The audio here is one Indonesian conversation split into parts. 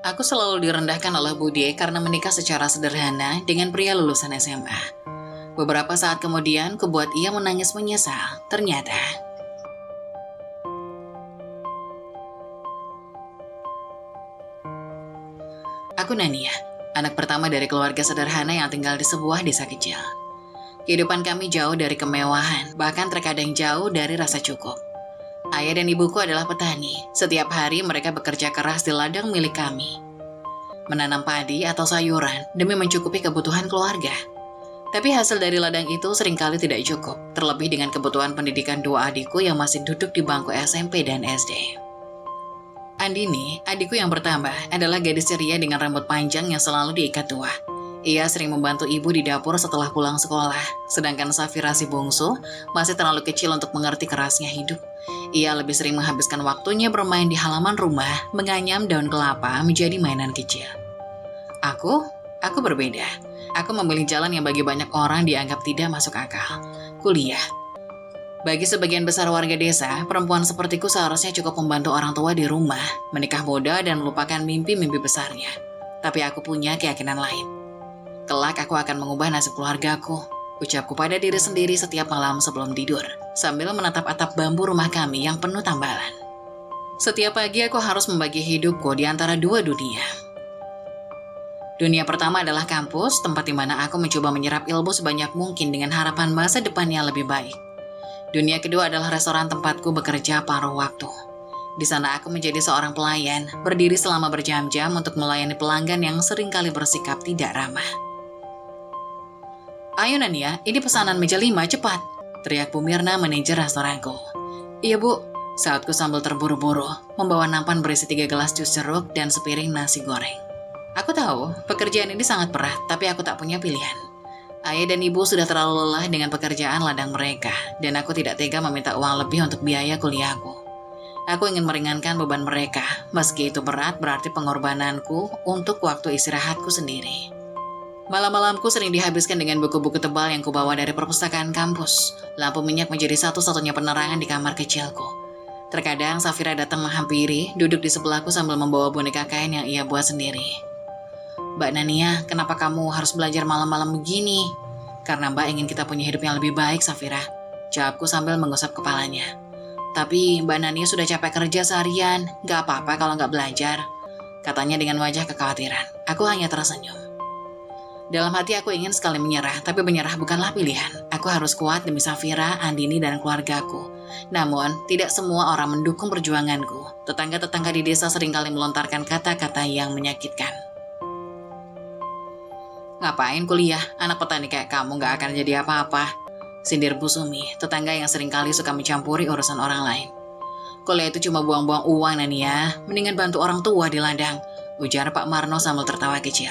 Aku selalu direndahkan oleh Bude karena menikah secara sederhana dengan pria lulusan SMA. Beberapa saat kemudian, kubuat ia menangis menyesal. Ternyata, aku Nania, anak pertama dari keluarga sederhana yang tinggal di sebuah desa kecil. Kehidupan kami jauh dari kemewahan, bahkan terkadang jauh dari rasa cukup. Ayah dan ibuku adalah petani. Setiap hari mereka bekerja keras di ladang milik kami, menanam padi atau sayuran demi mencukupi kebutuhan keluarga. Tapi hasil dari ladang itu seringkali tidak cukup, terlebih dengan kebutuhan pendidikan dua adikku yang masih duduk di bangku SMP dan SD. Andini, adikku yang pertama, adalah gadis ceria dengan rambut panjang yang selalu diikat tua. Ia sering membantu ibu di dapur setelah pulang sekolah, sedangkan Safira si bungsu masih terlalu kecil untuk mengerti kerasnya hidup. Ia lebih sering menghabiskan waktunya bermain di halaman rumah, menganyam daun kelapa menjadi mainan kecil. Aku berbeda. Aku memilih jalan yang bagi banyak orang dianggap tidak masuk akal. Kuliah. Bagi sebagian besar warga desa, perempuan sepertiku seharusnya cukup membantu orang tua di rumah, menikah muda dan melupakan mimpi-mimpi besarnya. Tapi aku punya keyakinan lain. Kelak aku akan mengubah nasib keluargaku, ucapku pada diri sendiri setiap malam sebelum tidur, sambil menatap atap bambu rumah kami yang penuh tambalan. Setiap pagi aku harus membagi hidupku di antara dua dunia. Dunia pertama adalah kampus, tempat di mana aku mencoba menyerap ilmu sebanyak mungkin dengan harapan masa depan yang lebih baik. Dunia kedua adalah restoran tempatku bekerja paruh waktu. Di sana aku menjadi seorang pelayan, berdiri selama berjam-jam untuk melayani pelanggan yang seringkali bersikap tidak ramah. "Ayo Nania, ini pesanan meja 5, cepat!" teriak Bu Mirna, manajer restoranku. "Iya Bu," saatku sambil terburu-buru, membawa nampan berisi 3 gelas jus jeruk dan sepiring nasi goreng. Aku tahu, pekerjaan ini sangat berat, tapi aku tak punya pilihan. Ayah dan ibu sudah terlalu lelah dengan pekerjaan ladang mereka, dan aku tidak tega meminta uang lebih untuk biaya kuliahku. Aku ingin meringankan beban mereka, meski itu berat berarti pengorbananku untuk waktu istirahatku sendiri. Malam-malamku sering dihabiskan dengan buku-buku tebal yang kubawa dari perpustakaan kampus. Lampu minyak menjadi satu-satunya penerangan di kamar kecilku. Terkadang Safira datang menghampiri, duduk di sebelahku sambil membawa boneka kain yang ia buat sendiri. "Mbak Nania, kenapa kamu harus belajar malam-malam begini?" "Karena Mbak ingin kita punya hidup yang lebih baik, Safira," jawabku sambil mengusap kepalanya. "Tapi Mbak Nania sudah capek kerja seharian, gak apa-apa kalau gak belajar," katanya dengan wajah kekhawatiran. Aku hanya tersenyum. Dalam hati aku ingin sekali menyerah, tapi menyerah bukanlah pilihan. Aku harus kuat demi Safira, Andini, dan keluargaku. Namun, tidak semua orang mendukung perjuanganku. Tetangga-tetangga di desa seringkali melontarkan kata-kata yang menyakitkan. "Ngapain kuliah? Anak petani kayak kamu gak akan jadi apa-apa," sindir Bu Sumi, tetangga yang seringkali suka mencampuri urusan orang lain. "Kuliah itu cuma buang-buang uang, Nania. Mendingan bantu orang tua di ladang," ujar Pak Marno sambil tertawa kecil.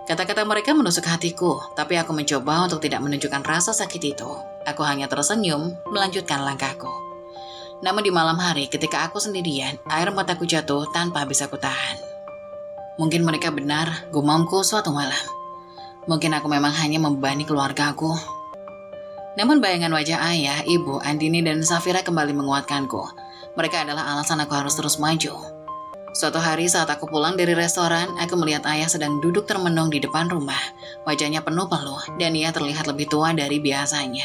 Kata-kata mereka menusuk hatiku, tapi aku mencoba untuk tidak menunjukkan rasa sakit itu. Aku hanya tersenyum, melanjutkan langkahku. Namun di malam hari, ketika aku sendirian, air mataku jatuh tanpa bisa kutahan. Mungkin mereka benar, gumamku suatu malam. Mungkin aku memang hanya membebani keluargaku. Namun bayangan wajah ayah, ibu, Andini, dan Safira kembali menguatkanku. Mereka adalah alasan aku harus terus maju. Suatu hari saat aku pulang dari restoran, aku melihat ayah sedang duduk termenung di depan rumah. Wajahnya penuh peluh dan ia terlihat lebih tua dari biasanya.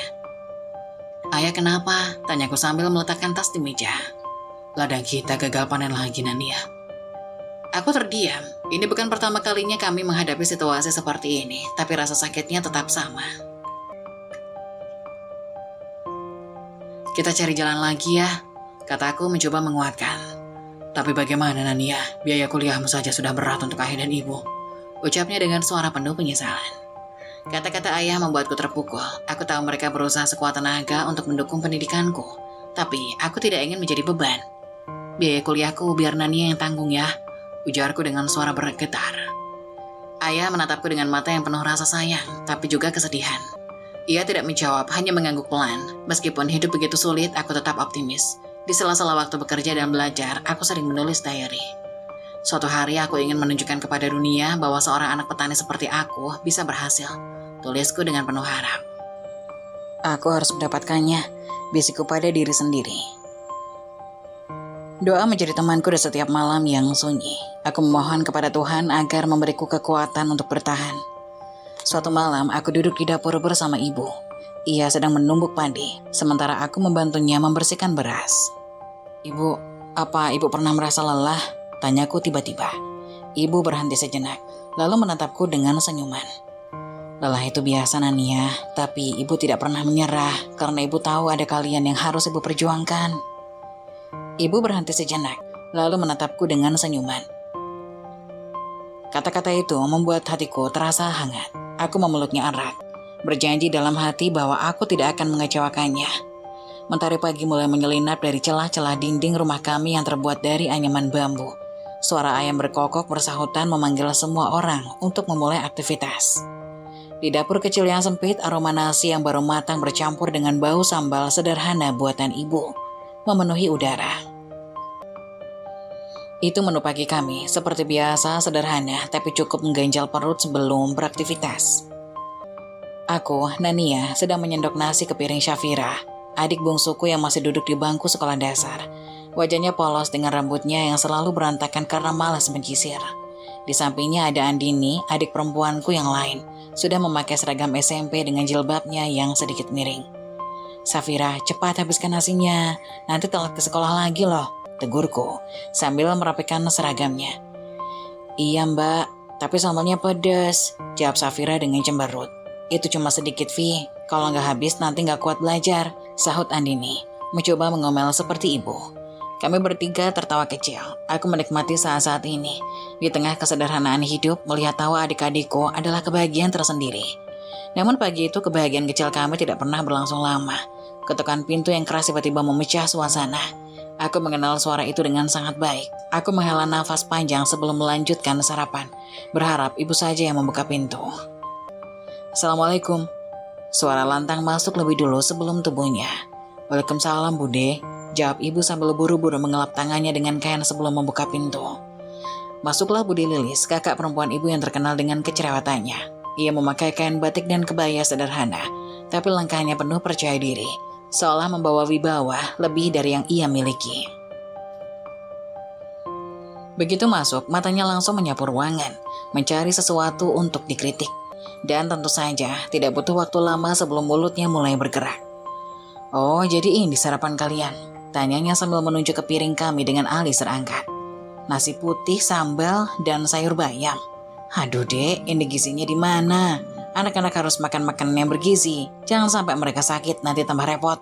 "Ayah kenapa?" tanyaku sambil meletakkan tas di meja. "Ladang kita gagal panen lagi, Nania." Aku terdiam. Ini bukan pertama kalinya kami menghadapi situasi seperti ini, tapi rasa sakitnya tetap sama. "Kita cari jalan lagi ya," kataku mencoba menguatkan. "Tapi bagaimana Nania? Biaya kuliahmu saja sudah berat untuk ayah dan ibu," ucapnya dengan suara penuh penyesalan. Kata-kata ayah membuatku terpukul. Aku tahu mereka berusaha sekuat tenaga untuk mendukung pendidikanku. Tapi aku tidak ingin menjadi beban. "Biaya kuliahku biar Nania yang tanggung ya," ujarku dengan suara bergetar. Ayah menatapku dengan mata yang penuh rasa sayang, tapi juga kesedihan. Ia tidak menjawab, hanya mengangguk pelan. Meskipun hidup begitu sulit, aku tetap optimis. Di sela-sela waktu bekerja dan belajar, aku sering menulis diary. Suatu hari aku ingin menunjukkan kepada dunia bahwa seorang anak petani seperti aku bisa berhasil. Tulisku dengan penuh harap. "Aku harus mendapatkannya," bisikku pada diri sendiri. Doa menjadi temanku di setiap malam yang sunyi. Aku memohon kepada Tuhan agar memberiku kekuatan untuk bertahan. Suatu malam, aku duduk di dapur bersama ibu. Ia sedang menumbuk padi, sementara aku membantunya membersihkan beras. "Ibu, apa ibu pernah merasa lelah?" tanyaku tiba-tiba. Ibu berhenti sejenak, lalu menatapku dengan senyuman. "Lelah itu biasa, Nania, tapi ibu tidak pernah menyerah karena ibu tahu ada kalian yang harus ibu perjuangkan." Ibu berhenti sejenak, lalu menatapku dengan senyuman. Kata-kata itu membuat hatiku terasa hangat. Aku memeluknya erat, berjanji dalam hati bahwa aku tidak akan mengecewakannya. Mentari pagi mulai menyelinap dari celah-celah dinding rumah kami yang terbuat dari anyaman bambu. Suara ayam berkokok bersahutan memanggil semua orang untuk memulai aktivitas. Di dapur kecil yang sempit, aroma nasi yang baru matang bercampur dengan bau sambal sederhana buatan ibu memenuhi udara. Itu menu pagi kami, seperti biasa sederhana tapi cukup mengganjal perut sebelum beraktivitas. Aku, Nania, sedang menyendok nasi ke piring Syafira, adik bungsuku yang masih duduk di bangku sekolah dasar. Wajahnya polos dengan rambutnya yang selalu berantakan karena malas menyisir. Di sampingnya ada Andini, adik perempuanku yang lain, sudah memakai seragam SMP dengan jilbabnya yang sedikit miring. "Syafira, cepat habiskan nasinya, nanti telat ke sekolah lagi loh," tegurku sambil merapikan seragamnya. "Iya mbak, tapi sambalnya pedas," jawab Syafira dengan cemberut. "Itu cuma sedikit, Vi. Kalau nggak habis nanti nggak kuat belajar," sahut Andini, mencoba mengomel seperti ibu. Kami bertiga tertawa kecil. Aku menikmati saat-saat ini. Di tengah kesederhanaan hidup, melihat tawa adik-adikku adalah kebahagiaan tersendiri. Namun pagi itu kebahagiaan kecil kami tidak pernah berlangsung lama. Ketukan pintu yang keras tiba-tiba memecah suasana. Aku mengenal suara itu dengan sangat baik. Aku menghela nafas panjang sebelum melanjutkan sarapan, berharap ibu saja yang membuka pintu. "Assalamualaikum." Suara lantang masuk lebih dulu sebelum tubuhnya. "Waalaikumsalam, Bude," jawab ibu sambil buru-buru mengelap tangannya dengan kain sebelum membuka pintu. Masuklah Bude Lilis, kakak perempuan ibu yang terkenal dengan kecerewetannya. Ia memakai kain batik dan kebaya sederhana, tapi langkahnya penuh percaya diri, seolah membawa wibawa lebih dari yang ia miliki. Begitu masuk, matanya langsung menyapu ruangan, mencari sesuatu untuk dikritik. Dan tentu saja tidak butuh waktu lama sebelum mulutnya mulai bergerak. "Oh, jadi ini sarapan kalian?" tanyanya sambil menunjuk ke piring kami dengan alis terangkat. "Nasi putih, sambal, dan sayur bayam. Aduh dek, ini gizinya di mana? Anak-anak harus makan makanan yang bergizi. Jangan sampai mereka sakit, nanti tambah repot,"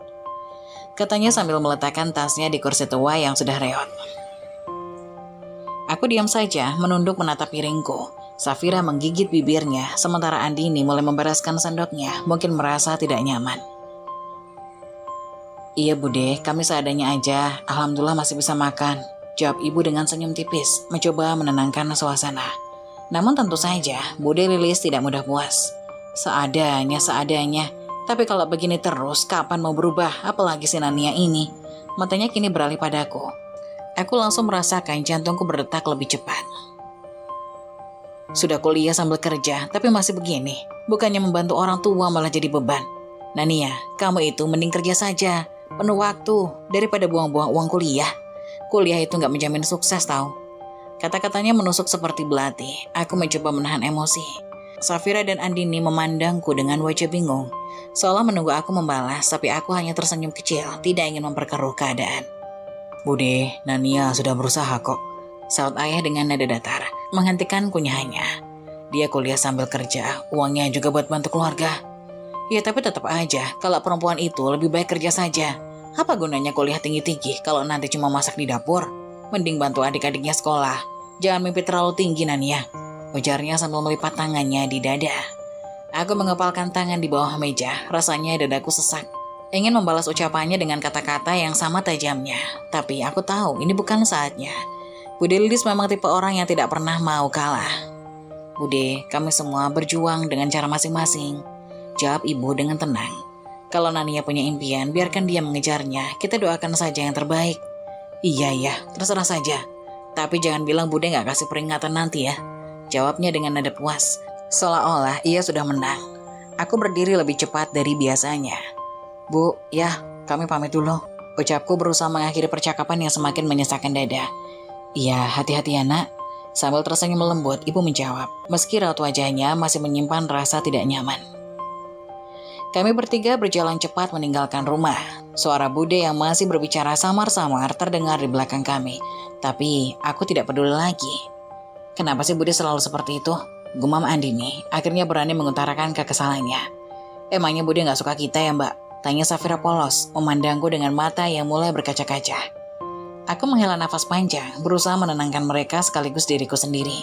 katanya sambil meletakkan tasnya di kursi tua yang sudah reot. Aku diam saja, menunduk menatap piringku. Syafira menggigit bibirnya, sementara Andini mulai membereskan sendoknya, mungkin merasa tidak nyaman. "Iya Bude, kami seadanya aja, alhamdulillah masih bisa makan," jawab ibu dengan senyum tipis, mencoba menenangkan suasana. Namun tentu saja, Bude Lilis tidak mudah puas. Seadanya. Tapi kalau begini terus, kapan mau berubah? Apalagi si Nania ini. Matanya kini beralih padaku. Aku langsung merasakan jantungku berdetak lebih cepat. Sudah kuliah sambil kerja, tapi masih begini. Bukannya membantu orang tua malah jadi beban. Nania, kamu itu mending kerja saja, penuh waktu, daripada buang-buang uang kuliah. Kuliah itu gak menjamin sukses tau. Kata-katanya menusuk seperti belati. Aku mencoba menahan emosi. Syafira dan Andini memandangku dengan wajah bingung, seolah menunggu aku membalas, tapi aku hanya tersenyum kecil, tidak ingin memperkeruh keadaan. "Bude, Nania sudah berusaha kok," sahut ayah dengan nada datar, menghentikan kunyahannya. "Dia kuliah sambil kerja, uangnya juga buat bantu keluarga." "Ya tapi tetap aja, kalau perempuan itu lebih baik kerja saja. Apa gunanya kuliah tinggi-tinggi kalau nanti cuma masak di dapur? Mending bantu adik-adiknya sekolah. Jangan mimpi terlalu tinggi, Nania," ujarnya sambil melipat tangannya di dada. Aku mengepalkan tangan di bawah meja, rasanya dadaku sesak. Ingin membalas ucapannya dengan kata-kata yang sama tajamnya, tapi aku tahu ini bukan saatnya. Bude Lilis memang tipe orang yang tidak pernah mau kalah. "Bude, kami semua berjuang dengan cara masing-masing," jawab ibu dengan tenang. "Kalau Nania punya impian, biarkan dia mengejarnya. Kita doakan saja yang terbaik." Iya, terserah saja. Tapi jangan bilang Bude gak kasih peringatan nanti ya," jawabnya dengan nada puas, seolah-olah ia sudah menang. Aku berdiri lebih cepat dari biasanya. "Bu, ya, kami pamit dulu," ucapku berusaha mengakhiri percakapan yang semakin menyesakkan dada. "Iya, hati-hati ya nak," Sambil tersenyum lembut, ibu menjawab, meski raut wajahnya masih menyimpan rasa tidak nyaman. Kami bertiga berjalan cepat meninggalkan rumah. Suara Bude yang masih berbicara samar-samar terdengar di belakang kami. Tapi aku tidak peduli lagi. Kenapa sih Bude selalu seperti itu? Gumam Andini, akhirnya berani mengutarakan kekesalannya. Emangnya Bude gak suka kita ya Mbak? Tanya Safira polos, memandangku dengan mata yang mulai berkaca-kaca. Aku menghela nafas panjang, berusaha menenangkan mereka sekaligus diriku sendiri.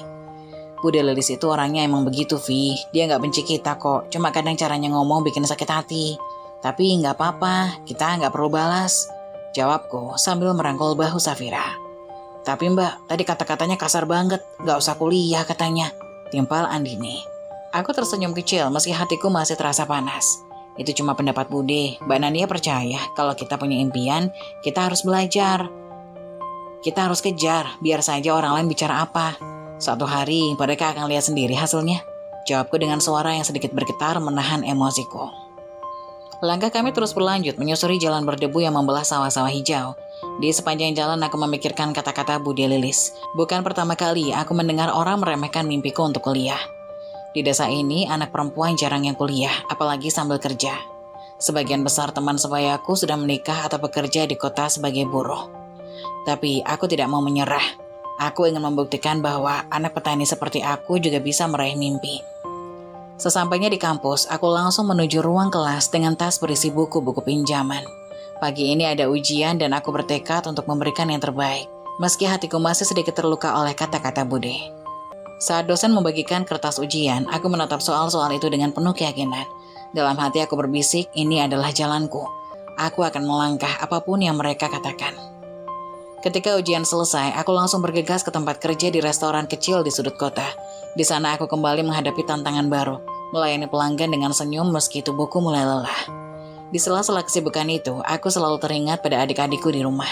Bude Lilis itu orangnya emang begitu, Vi. Dia gak benci kita kok, cuma kadang caranya ngomong bikin sakit hati. Tapi gak apa-apa, kita gak perlu balas. Jawabku sambil merangkul bahu Safira. Tapi Mbak, tadi kata-katanya kasar banget, gak usah kuliah katanya. Timpal Andini. Aku tersenyum kecil meski hatiku masih terasa panas. Itu cuma pendapat Bude. Mbak Nania percaya kalau kita punya impian, kita harus belajar. Kita harus kejar, biar saja orang lain bicara apa. Suatu hari mereka akan lihat sendiri hasilnya. Jawabku dengan suara yang sedikit bergetar menahan emosiku. Langkah kami terus berlanjut menyusuri jalan berdebu yang membelah sawah-sawah hijau. Di sepanjang jalan aku memikirkan kata-kata Bude Lilis. Bukan pertama kali aku mendengar orang meremehkan mimpiku untuk kuliah. Di desa ini anak perempuan jarang yang kuliah, apalagi sambil kerja. Sebagian besar teman sebayaku sudah menikah atau bekerja di kota sebagai buruh. Tapi aku tidak mau menyerah. Aku ingin membuktikan bahwa anak petani seperti aku juga bisa meraih mimpi. Sesampainya di kampus, aku langsung menuju ruang kelas dengan tas berisi buku-buku pinjaman. Pagi ini ada ujian dan aku bertekad untuk memberikan yang terbaik, meski hatiku masih sedikit terluka oleh kata-kata Bude. Saat dosen membagikan kertas ujian, aku menatap soal-soal itu dengan penuh keyakinan. Dalam hati aku berbisik, ini adalah jalanku. Aku akan melangkah apapun yang mereka katakan. Ketika ujian selesai, aku langsung bergegas ke tempat kerja di restoran kecil di sudut kota. Di sana aku kembali menghadapi tantangan baru, melayani pelanggan dengan senyum meski tubuhku mulai lelah. Di sela-sela kesibukan itu, aku selalu teringat pada adik-adikku di rumah.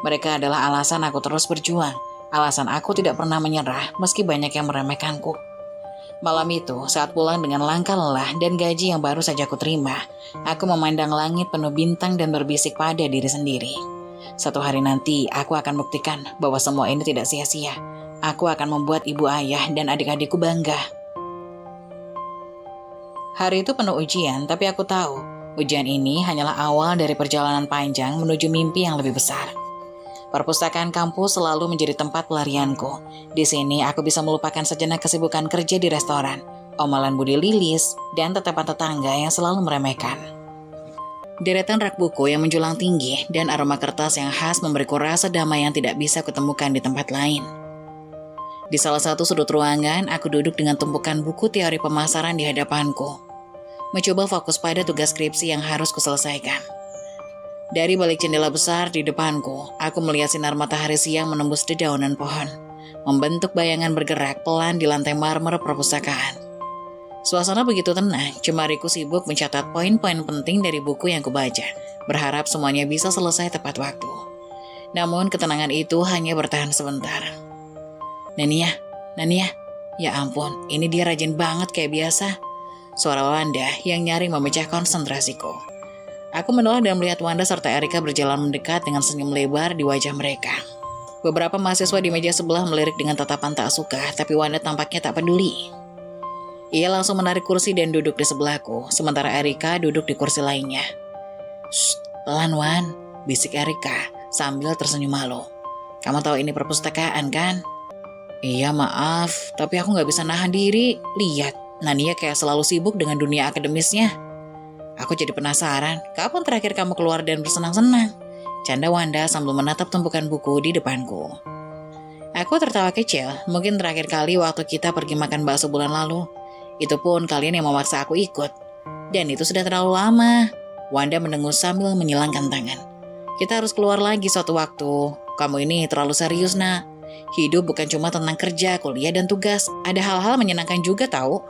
Mereka adalah alasan aku terus berjuang, alasan aku tidak pernah menyerah meski banyak yang meremehkanku. Malam itu, saat pulang dengan langkah lelah dan gaji yang baru saja aku terima, aku memandang langit penuh bintang dan berbisik pada diri sendiri. Satu hari nanti, aku akan buktikan bahwa semua ini tidak sia-sia. Aku akan membuat ibu ayah dan adik-adikku bangga. Hari itu penuh ujian, tapi aku tahu ujian ini hanyalah awal dari perjalanan panjang menuju mimpi yang lebih besar. Perpustakaan kampus selalu menjadi tempat pelarianku. Di sini aku bisa melupakan sejenak kesibukan kerja di restoran, omelan Bude Lilis, dan tatapan tetangga yang selalu meremehkan. Deretan rak buku yang menjulang tinggi dan aroma kertas yang khas memberiku rasa damai yang tidak bisa kutemukan di tempat lain. Di salah satu sudut ruangan, aku duduk dengan tumpukan buku teori pemasaran di hadapanku. Mencoba fokus pada tugas skripsi yang harus kuselesaikan. Dari balik jendela besar di depanku, aku melihat sinar matahari siang menembus dedaunan pohon, membentuk bayangan bergerak pelan di lantai marmer perpustakaan. Suasana begitu tenang, jemariku sibuk mencatat poin-poin penting dari buku yang kubaca, berharap semuanya bisa selesai tepat waktu. Namun ketenangan itu hanya bertahan sebentar. Nania, ya ampun, ini dia rajin banget kayak biasa. Suara Wanda yang nyaring memecah konsentrasiku. Aku menoleh dan melihat Wanda serta Erika berjalan mendekat dengan senyum lebar di wajah mereka. Beberapa mahasiswa di meja sebelah melirik dengan tatapan tak suka, tapi Wanda tampaknya tak peduli. Ia langsung menarik kursi dan duduk di sebelahku, sementara Erika duduk di kursi lainnya. "Shh, pelan Wan," bisik Erika sambil tersenyum malu. "Kamu tahu ini perpustakaan kan?" "Iya maaf, tapi aku gak bisa nahan diri. Lihat, Nania kayak selalu sibuk dengan dunia akademisnya. Aku jadi penasaran, kapan terakhir kamu keluar dan bersenang-senang?" Canda Wanda sambil menatap tumpukan buku di depanku. Aku tertawa kecil, mungkin terakhir kali waktu kita pergi makan bakso bulan lalu. Itu pun kalian yang memaksa aku ikut. Dan itu sudah terlalu lama. Wanda mendengus sambil menyilangkan tangan. Kita harus keluar lagi suatu waktu. Kamu ini terlalu serius, Nak. Hidup bukan cuma tentang kerja, kuliah, dan tugas. Ada hal-hal menyenangkan juga tahu.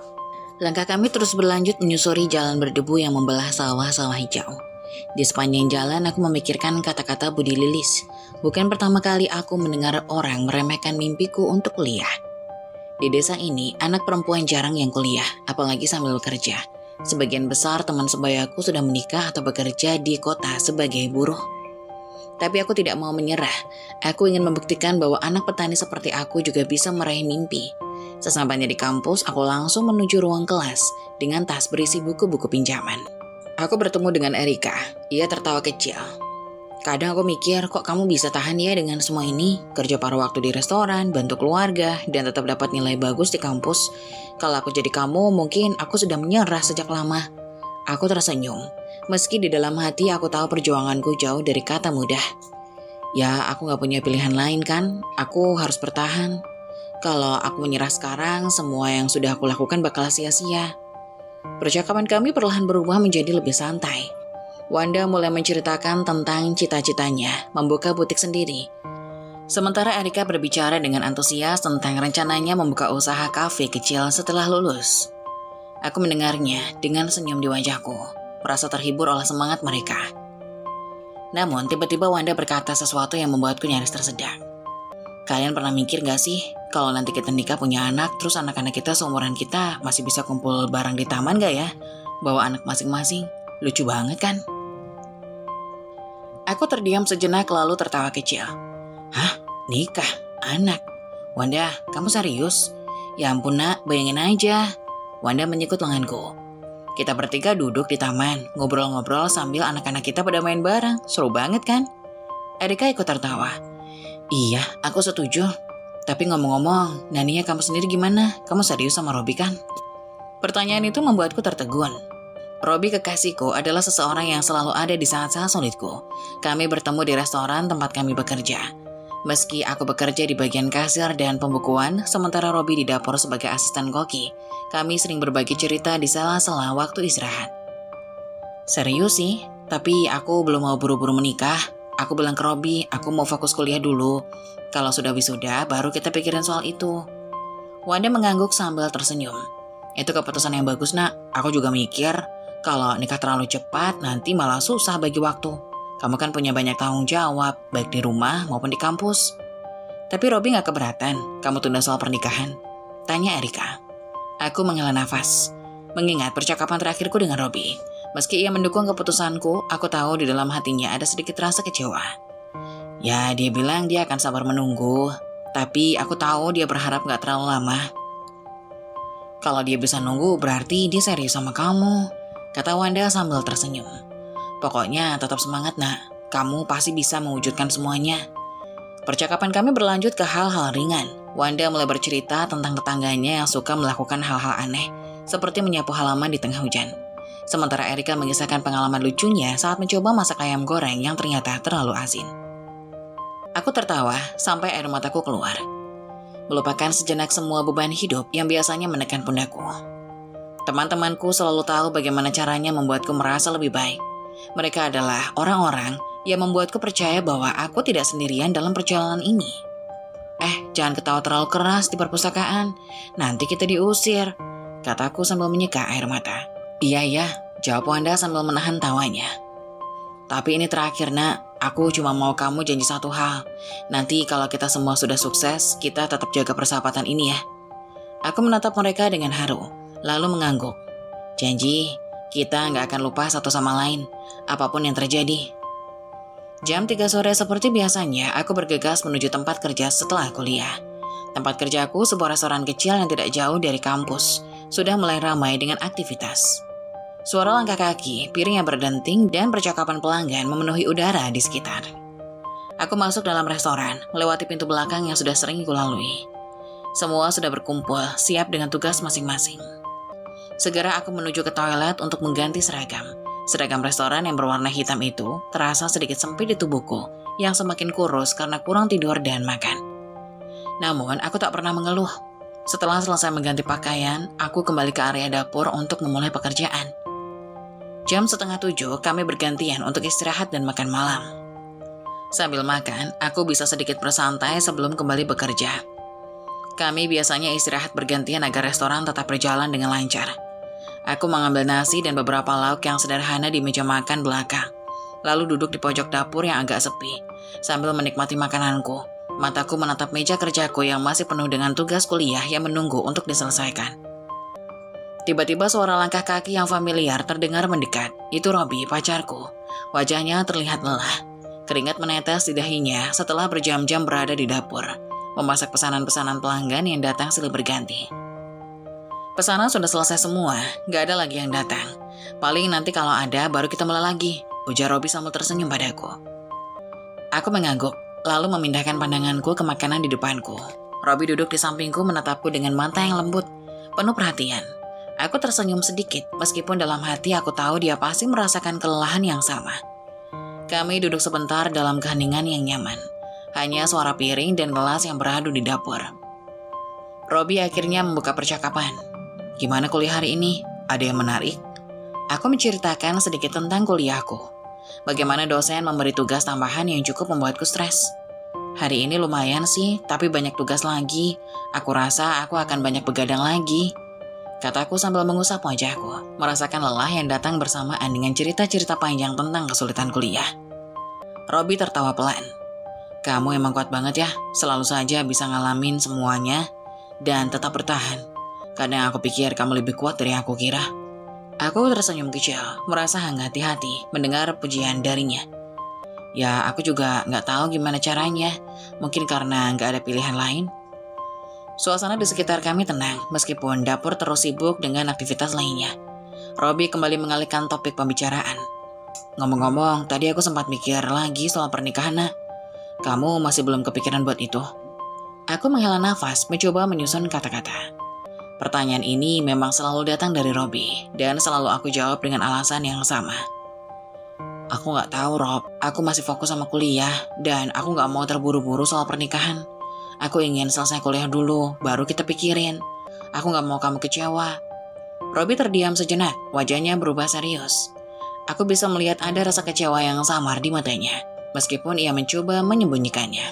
Langkah kami terus berlanjut menyusuri jalan berdebu yang membelah sawah-sawah hijau. Di sepanjang jalan aku memikirkan kata-kata Bude Lilis. Bukan pertama kali aku mendengar orang meremehkan mimpiku untuk kuliah. Di desa ini, anak perempuan jarang yang kuliah, apalagi sambil bekerja. Sebagian besar teman sebayaku sudah menikah atau bekerja di kota sebagai buruh. Tapi aku tidak mau menyerah. Aku ingin membuktikan bahwa anak petani seperti aku juga bisa meraih mimpi. Sesampainya di kampus, aku langsung menuju ruang kelas dengan tas berisi buku-buku pinjaman. Aku bertemu dengan Erika. Ia tertawa kecil. Kadang aku mikir, kok kamu bisa tahan ya dengan semua ini? Kerja paruh waktu di restoran, bantu keluarga, dan tetap dapat nilai bagus di kampus. Kalau aku jadi kamu, mungkin aku sudah menyerah sejak lama. Aku tersenyum. Meski di dalam hati aku tahu perjuanganku jauh dari kata mudah. Ya, aku gak punya pilihan lain kan? Aku harus bertahan. Kalau aku menyerah sekarang, semua yang sudah aku lakukan bakal sia-sia. Percakapan kami perlahan berubah menjadi lebih santai. Wanda mulai menceritakan tentang cita-citanya, membuka butik sendiri. Sementara Erika berbicara dengan antusias tentang rencananya membuka usaha kafe kecil setelah lulus. Aku mendengarnya dengan senyum di wajahku, merasa terhibur oleh semangat mereka. Namun tiba-tiba Wanda berkata sesuatu yang membuatku nyaris tersedak. Kalian pernah mikir gak sih, kalau nanti kita nikah punya anak, terus anak-anak kita seumuran kita masih bisa kumpul bareng di taman gak ya? Bawa anak masing-masing, lucu banget kan? Aku terdiam sejenak lalu tertawa kecil. Hah? Nikah? Anak? Wanda, kamu serius? Ya ampun nak, bayangin aja. Wanda menyekut lenganku. Kita bertiga duduk di taman, ngobrol-ngobrol sambil anak-anak kita pada main bareng. Seru banget kan? Erika ikut tertawa. Iya, aku setuju. Tapi ngomong-ngomong, Nania kamu sendiri gimana? Kamu serius sama Robi kan? Pertanyaan itu membuatku tertegun. Robi kekasihku adalah seseorang yang selalu ada di saat-saat sulitku. Kami bertemu di restoran tempat kami bekerja. Meski aku bekerja di bagian kasir dan pembukuan, sementara Robi di dapur sebagai asisten koki, kami sering berbagi cerita di sela-sela waktu istirahat. Serius sih, tapi aku belum mau buru-buru menikah. Aku bilang ke Robi, aku mau fokus kuliah dulu. Kalau sudah wisuda, baru kita pikirin soal itu. Wanda mengangguk sambil tersenyum. Itu keputusan yang bagus nak, aku juga mikir. Kalau nikah terlalu cepat, nanti malah susah bagi waktu. Kamu kan punya banyak tanggung jawab, baik di rumah maupun di kampus. Tapi Robi gak keberatan, kamu tunda soal pernikahan? Tanya Erika. Aku menghela nafas, mengingat percakapan terakhirku dengan Robi. Meski ia mendukung keputusanku, aku tahu di dalam hatinya ada sedikit rasa kecewa. Ya, dia bilang dia akan sabar menunggu, tapi aku tahu dia berharap gak terlalu lama. Kalau dia bisa nunggu, berarti dia serius sama kamu, kata Wanda sambil tersenyum. Pokoknya tetap semangat nak, kamu pasti bisa mewujudkan semuanya. Percakapan kami berlanjut ke hal-hal ringan. Wanda mulai bercerita tentang tetangganya yang suka melakukan hal-hal aneh, seperti menyapu halaman di tengah hujan. Sementara Erika mengisahkan pengalaman lucunya saat mencoba masak ayam goreng yang ternyata terlalu asin. Aku tertawa sampai air mataku keluar. Melupakan sejenak semua beban hidup yang biasanya menekan pundakku. Teman-temanku selalu tahu bagaimana caranya membuatku merasa lebih baik. Mereka adalah orang-orang yang membuatku percaya bahwa aku tidak sendirian dalam perjalanan ini. Jangan ketawa terlalu keras di perpustakaan, nanti kita diusir, kataku sambil menyeka air mata. Iya, jawab Wanda sambil menahan tawanya. Tapi ini terakhir nak, aku cuma mau kamu janji satu hal. Nanti kalau kita semua sudah sukses, kita tetap jaga persahabatan ini ya. Aku menatap mereka dengan haru, lalu mengangguk. Janji, kita nggak akan lupa satu sama lain, apapun yang terjadi. Jam 3 sore seperti biasanya, aku bergegas menuju tempat kerja setelah kuliah. Tempat kerjaku sebuah restoran kecil yang tidak jauh dari kampus, sudah mulai ramai dengan aktivitas. Suara langkah kaki, piring yang berdenting, dan percakapan pelanggan memenuhi udara di sekitar. Aku masuk dalam restoran, melewati pintu belakang yang sudah sering kulalui. Semua sudah berkumpul, siap dengan tugas masing-masing. Segera aku menuju ke toilet untuk mengganti seragam. Seragam restoran yang berwarna hitam itu terasa sedikit sempit di tubuhku, yang semakin kurus karena kurang tidur dan makan. Namun, aku tak pernah mengeluh. Setelah selesai mengganti pakaian, aku kembali ke area dapur untuk memulai pekerjaan. Jam 6:30, kami bergantian untuk istirahat dan makan malam. Sambil makan, aku bisa sedikit bersantai sebelum kembali bekerja. Kami biasanya istirahat bergantian agar restoran tetap berjalan dengan lancar. Aku mengambil nasi dan beberapa lauk yang sederhana di meja makan belakang, lalu duduk di pojok dapur yang agak sepi. Sambil menikmati makananku, mataku menatap meja kerjaku yang masih penuh dengan tugas kuliah yang menunggu untuk diselesaikan. Tiba-tiba suara langkah kaki yang familiar terdengar mendekat. Itu Robi, pacarku. Wajahnya terlihat lelah. Keringat menetes di dahinya setelah berjam-jam berada di dapur, memasak pesanan-pesanan pelanggan yang datang silih berganti. Pesanan sudah selesai semua, gak ada lagi yang datang. Paling nanti kalau ada baru kita mulai lagi, ujar Robi sambil tersenyum padaku. Aku mengangguk, lalu memindahkan pandanganku ke makanan di depanku. Robi duduk di sampingku menatapku dengan mata yang lembut, penuh perhatian. Aku tersenyum sedikit, meskipun dalam hati aku tahu dia pasti merasakan kelelahan yang sama. Kami duduk sebentar dalam keheningan yang nyaman. Hanya suara piring dan gelas yang beradu di dapur. Robi akhirnya membuka percakapan. Gimana kuliah hari ini? Ada yang menarik? Aku menceritakan sedikit tentang kuliahku. Bagaimana dosen memberi tugas tambahan yang cukup membuatku stres. Hari ini lumayan sih, tapi banyak tugas lagi. Aku rasa aku akan banyak begadang lagi, kataku sambil mengusap wajahku, merasakan lelah yang datang bersamaan dengan cerita-cerita panjang tentang kesulitan kuliah. Robi tertawa pelan. Kamu emang kuat banget ya, selalu saja bisa ngalamin semuanya dan tetap bertahan. Kadang aku pikir kamu lebih kuat dari aku kira. Aku tersenyum kecil, merasa hangat di hati mendengar pujian darinya. Ya, aku juga gak tahu gimana caranya, mungkin karena gak ada pilihan lain. Suasana di sekitar kami tenang, meskipun dapur terus sibuk dengan aktivitas lainnya. Robi kembali mengalihkan topik pembicaraan. Ngomong-ngomong, tadi aku sempat mikir lagi soal pernikahan, Nak. Kamu masih belum kepikiran buat itu? Aku menghela nafas, mencoba menyusun kata-kata. Pertanyaan ini memang selalu datang dari Robi, dan selalu aku jawab dengan alasan yang sama. Aku gak tahu, Rob. Aku masih fokus sama kuliah, dan aku gak mau terburu-buru soal pernikahan. Aku ingin selesai kuliah dulu, baru kita pikirin. Aku gak mau kamu kecewa. Robi terdiam sejenak, wajahnya berubah serius. Aku bisa melihat ada rasa kecewa yang samar di matanya, meskipun ia mencoba menyembunyikannya.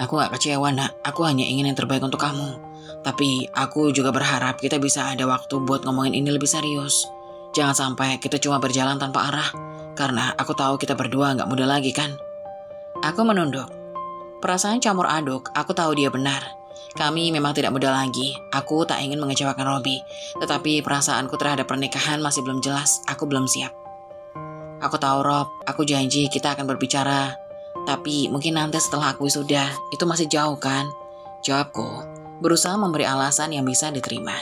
Aku gak kecewa, Nak. Aku hanya ingin yang terbaik untuk kamu. Tapi aku juga berharap kita bisa ada waktu buat ngomongin ini lebih serius. Jangan sampai kita cuma berjalan tanpa arah, karena aku tahu kita berdua gak mudah lagi kan. Aku menunduk. Perasaan campur aduk, aku tahu dia benar. Kami memang tidak mudah lagi. Aku tak ingin mengecewakan Robi, tetapi perasaanku terhadap pernikahan masih belum jelas. Aku belum siap. Aku tahu, Rob, aku janji kita akan berbicara. Tapi mungkin nanti setelah aku wisuda, itu masih jauh kan? Jawabku, berusaha memberi alasan yang bisa diterima.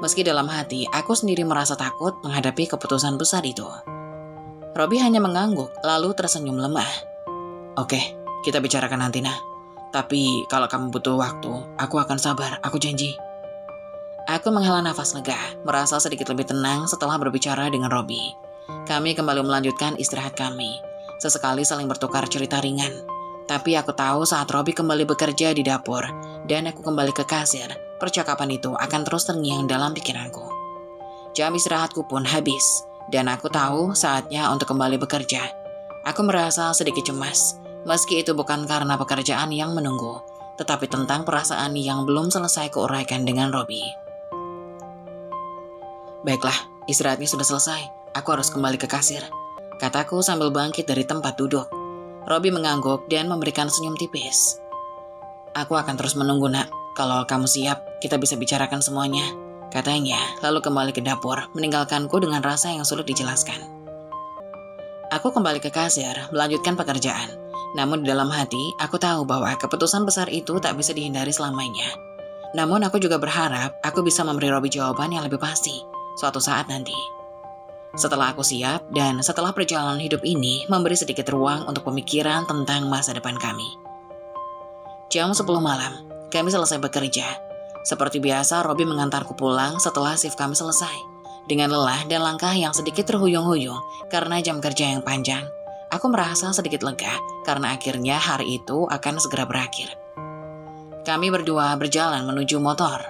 Meski dalam hati, aku sendiri merasa takut menghadapi keputusan besar itu. Robi hanya mengangguk, lalu tersenyum lemah. Oke. Kita bicarakan nanti, Nah. Tapi kalau kamu butuh waktu, aku akan sabar, aku janji. Aku menghela nafas lega, merasa sedikit lebih tenang setelah berbicara dengan Robi. Kami kembali melanjutkan istirahat kami. Sesekali saling bertukar cerita ringan. Tapi aku tahu saat Robi kembali bekerja di dapur, dan aku kembali ke kasir, percakapan itu akan terus terngiang dalam pikiranku. Jam istirahatku pun habis, dan aku tahu saatnya untuk kembali bekerja. Aku merasa sedikit cemas. Meski itu bukan karena pekerjaan yang menunggu, tetapi tentang perasaan yang belum selesai kuuraikan dengan Robi. Baiklah, istirahatnya sudah selesai. Aku harus kembali ke kasir, kataku sambil bangkit dari tempat duduk. Robi mengangguk dan memberikan senyum tipis. Aku akan terus menunggu, Nak. Kalau kamu siap, kita bisa bicarakan semuanya, katanya, lalu kembali ke dapur, meninggalkanku dengan rasa yang sulit dijelaskan. Aku kembali ke kasir, melanjutkan pekerjaan. Namun di dalam hati, aku tahu bahwa keputusan besar itu tak bisa dihindari selamanya. Namun aku juga berharap aku bisa memberi Robi jawaban yang lebih pasti suatu saat nanti. Setelah aku siap dan setelah perjalanan hidup ini memberi sedikit ruang untuk pemikiran tentang masa depan kami. Jam 10 malam, kami selesai bekerja. Seperti biasa, Robi mengantarku pulang setelah shift kami selesai. Dengan lelah dan langkah yang sedikit terhuyung-huyung karena jam kerja yang panjang, aku merasa sedikit lega karena akhirnya hari itu akan segera berakhir. Kami berdua berjalan menuju motor.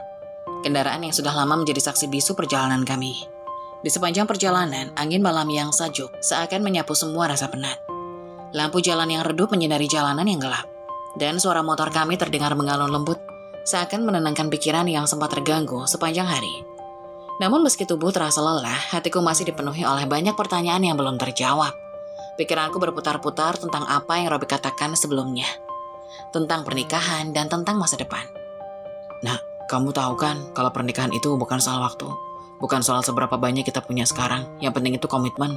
Kendaraan yang sudah lama menjadi saksi bisu perjalanan kami. Di sepanjang perjalanan, angin malam yang sejuk seakan menyapu semua rasa penat. Lampu jalan yang redup menyinari jalanan yang gelap. Dan suara motor kami terdengar mengalun lembut, seakan menenangkan pikiran yang sempat terganggu sepanjang hari. Namun meski tubuh terasa lelah, hatiku masih dipenuhi oleh banyak pertanyaan yang belum terjawab. Pikiranku berputar-putar tentang apa yang Robi katakan sebelumnya. Tentang pernikahan dan tentang masa depan. Nah, kamu tahu kan kalau pernikahan itu bukan soal waktu. Bukan soal seberapa banyak kita punya sekarang. Yang penting itu komitmen.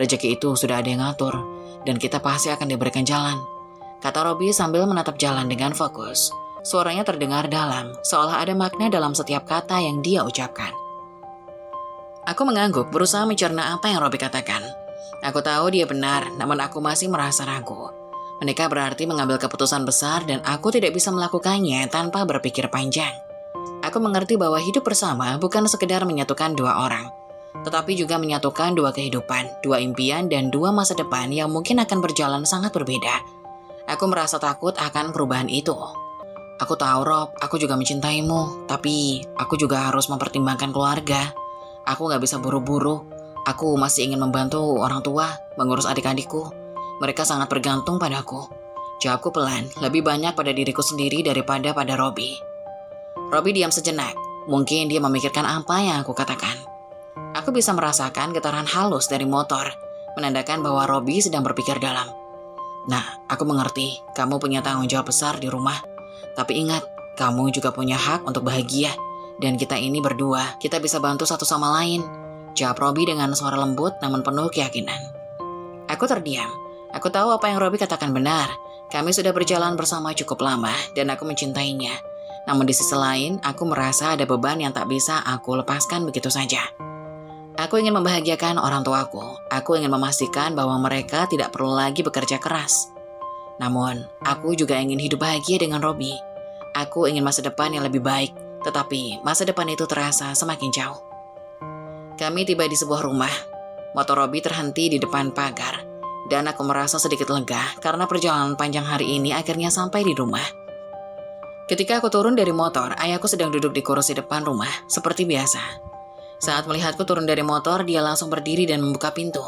Rezeki itu sudah ada yang ngatur, dan kita pasti akan diberikan jalan, kata Robi sambil menatap jalan dengan fokus. Suaranya terdengar dalam, seolah ada makna dalam setiap kata yang dia ucapkan. Aku mengangguk, berusaha mencerna apa yang Robi katakan. Aku tahu dia benar, namun aku masih merasa ragu. Menikah berarti mengambil keputusan besar dan aku tidak bisa melakukannya tanpa berpikir panjang. Aku mengerti bahwa hidup bersama bukan sekedar menyatukan dua orang, tetapi juga menyatukan dua kehidupan, dua impian, dan dua masa depan yang mungkin akan berjalan sangat berbeda. Aku merasa takut akan perubahan itu. Aku tahu, Rob, aku juga mencintaimu, tapi aku juga harus mempertimbangkan keluarga. Aku gak bisa buru-buru. Aku masih ingin membantu orang tua, mengurus adik-adikku. Mereka sangat bergantung padaku. Jawabku pelan, lebih banyak pada diriku sendiri daripada pada Robi. Robi diam sejenak. Mungkin dia memikirkan apa yang aku katakan. Aku bisa merasakan getaran halus dari motor, menandakan bahwa Robi sedang berpikir dalam. Nah, aku mengerti, kamu punya tanggung jawab besar di rumah. Tapi ingat, kamu juga punya hak untuk bahagia. Dan kita ini berdua, kita bisa bantu satu sama lain. Jawab Robi dengan suara lembut namun penuh keyakinan. Aku terdiam. Aku tahu apa yang Robi katakan benar. Kami sudah berjalan bersama cukup lama dan aku mencintainya. Namun di sisi lain, aku merasa ada beban yang tak bisa aku lepaskan begitu saja. Aku ingin membahagiakan orang tuaku. Aku ingin memastikan bahwa mereka tidak perlu lagi bekerja keras. Namun, aku juga ingin hidup bahagia dengan Robi. Aku ingin masa depan yang lebih baik, tetapi masa depan itu terasa semakin jauh. Kami tiba di sebuah rumah. Motor Robi terhenti di depan pagar, dan aku merasa sedikit lega karena perjalanan panjang hari ini akhirnya sampai di rumah. Ketika aku turun dari motor, ayahku sedang duduk di kursi depan rumah, seperti biasa. Saat melihatku turun dari motor, dia langsung berdiri dan membuka pintu.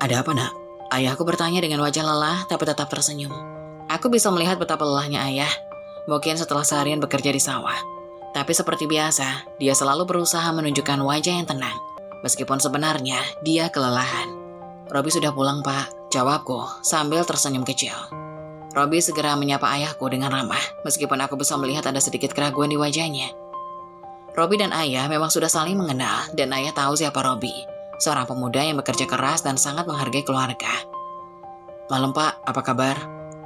Ada apa, nak? Ayahku bertanya dengan wajah lelah tapi tetap tersenyum. Aku bisa melihat betapa lelahnya ayah. Mungkin setelah seharian bekerja di sawah. Tapi seperti biasa, dia selalu berusaha menunjukkan wajah yang tenang. Meskipun sebenarnya dia kelelahan. Robi sudah pulang, Pak, jawabku sambil tersenyum kecil. Robi segera menyapa ayahku dengan ramah, meskipun aku bisa melihat ada sedikit keraguan di wajahnya. Robi dan ayah memang sudah saling mengenal dan ayah tahu siapa Robi. Seorang pemuda yang bekerja keras dan sangat menghargai keluarga. Malam, Pak, apa kabar?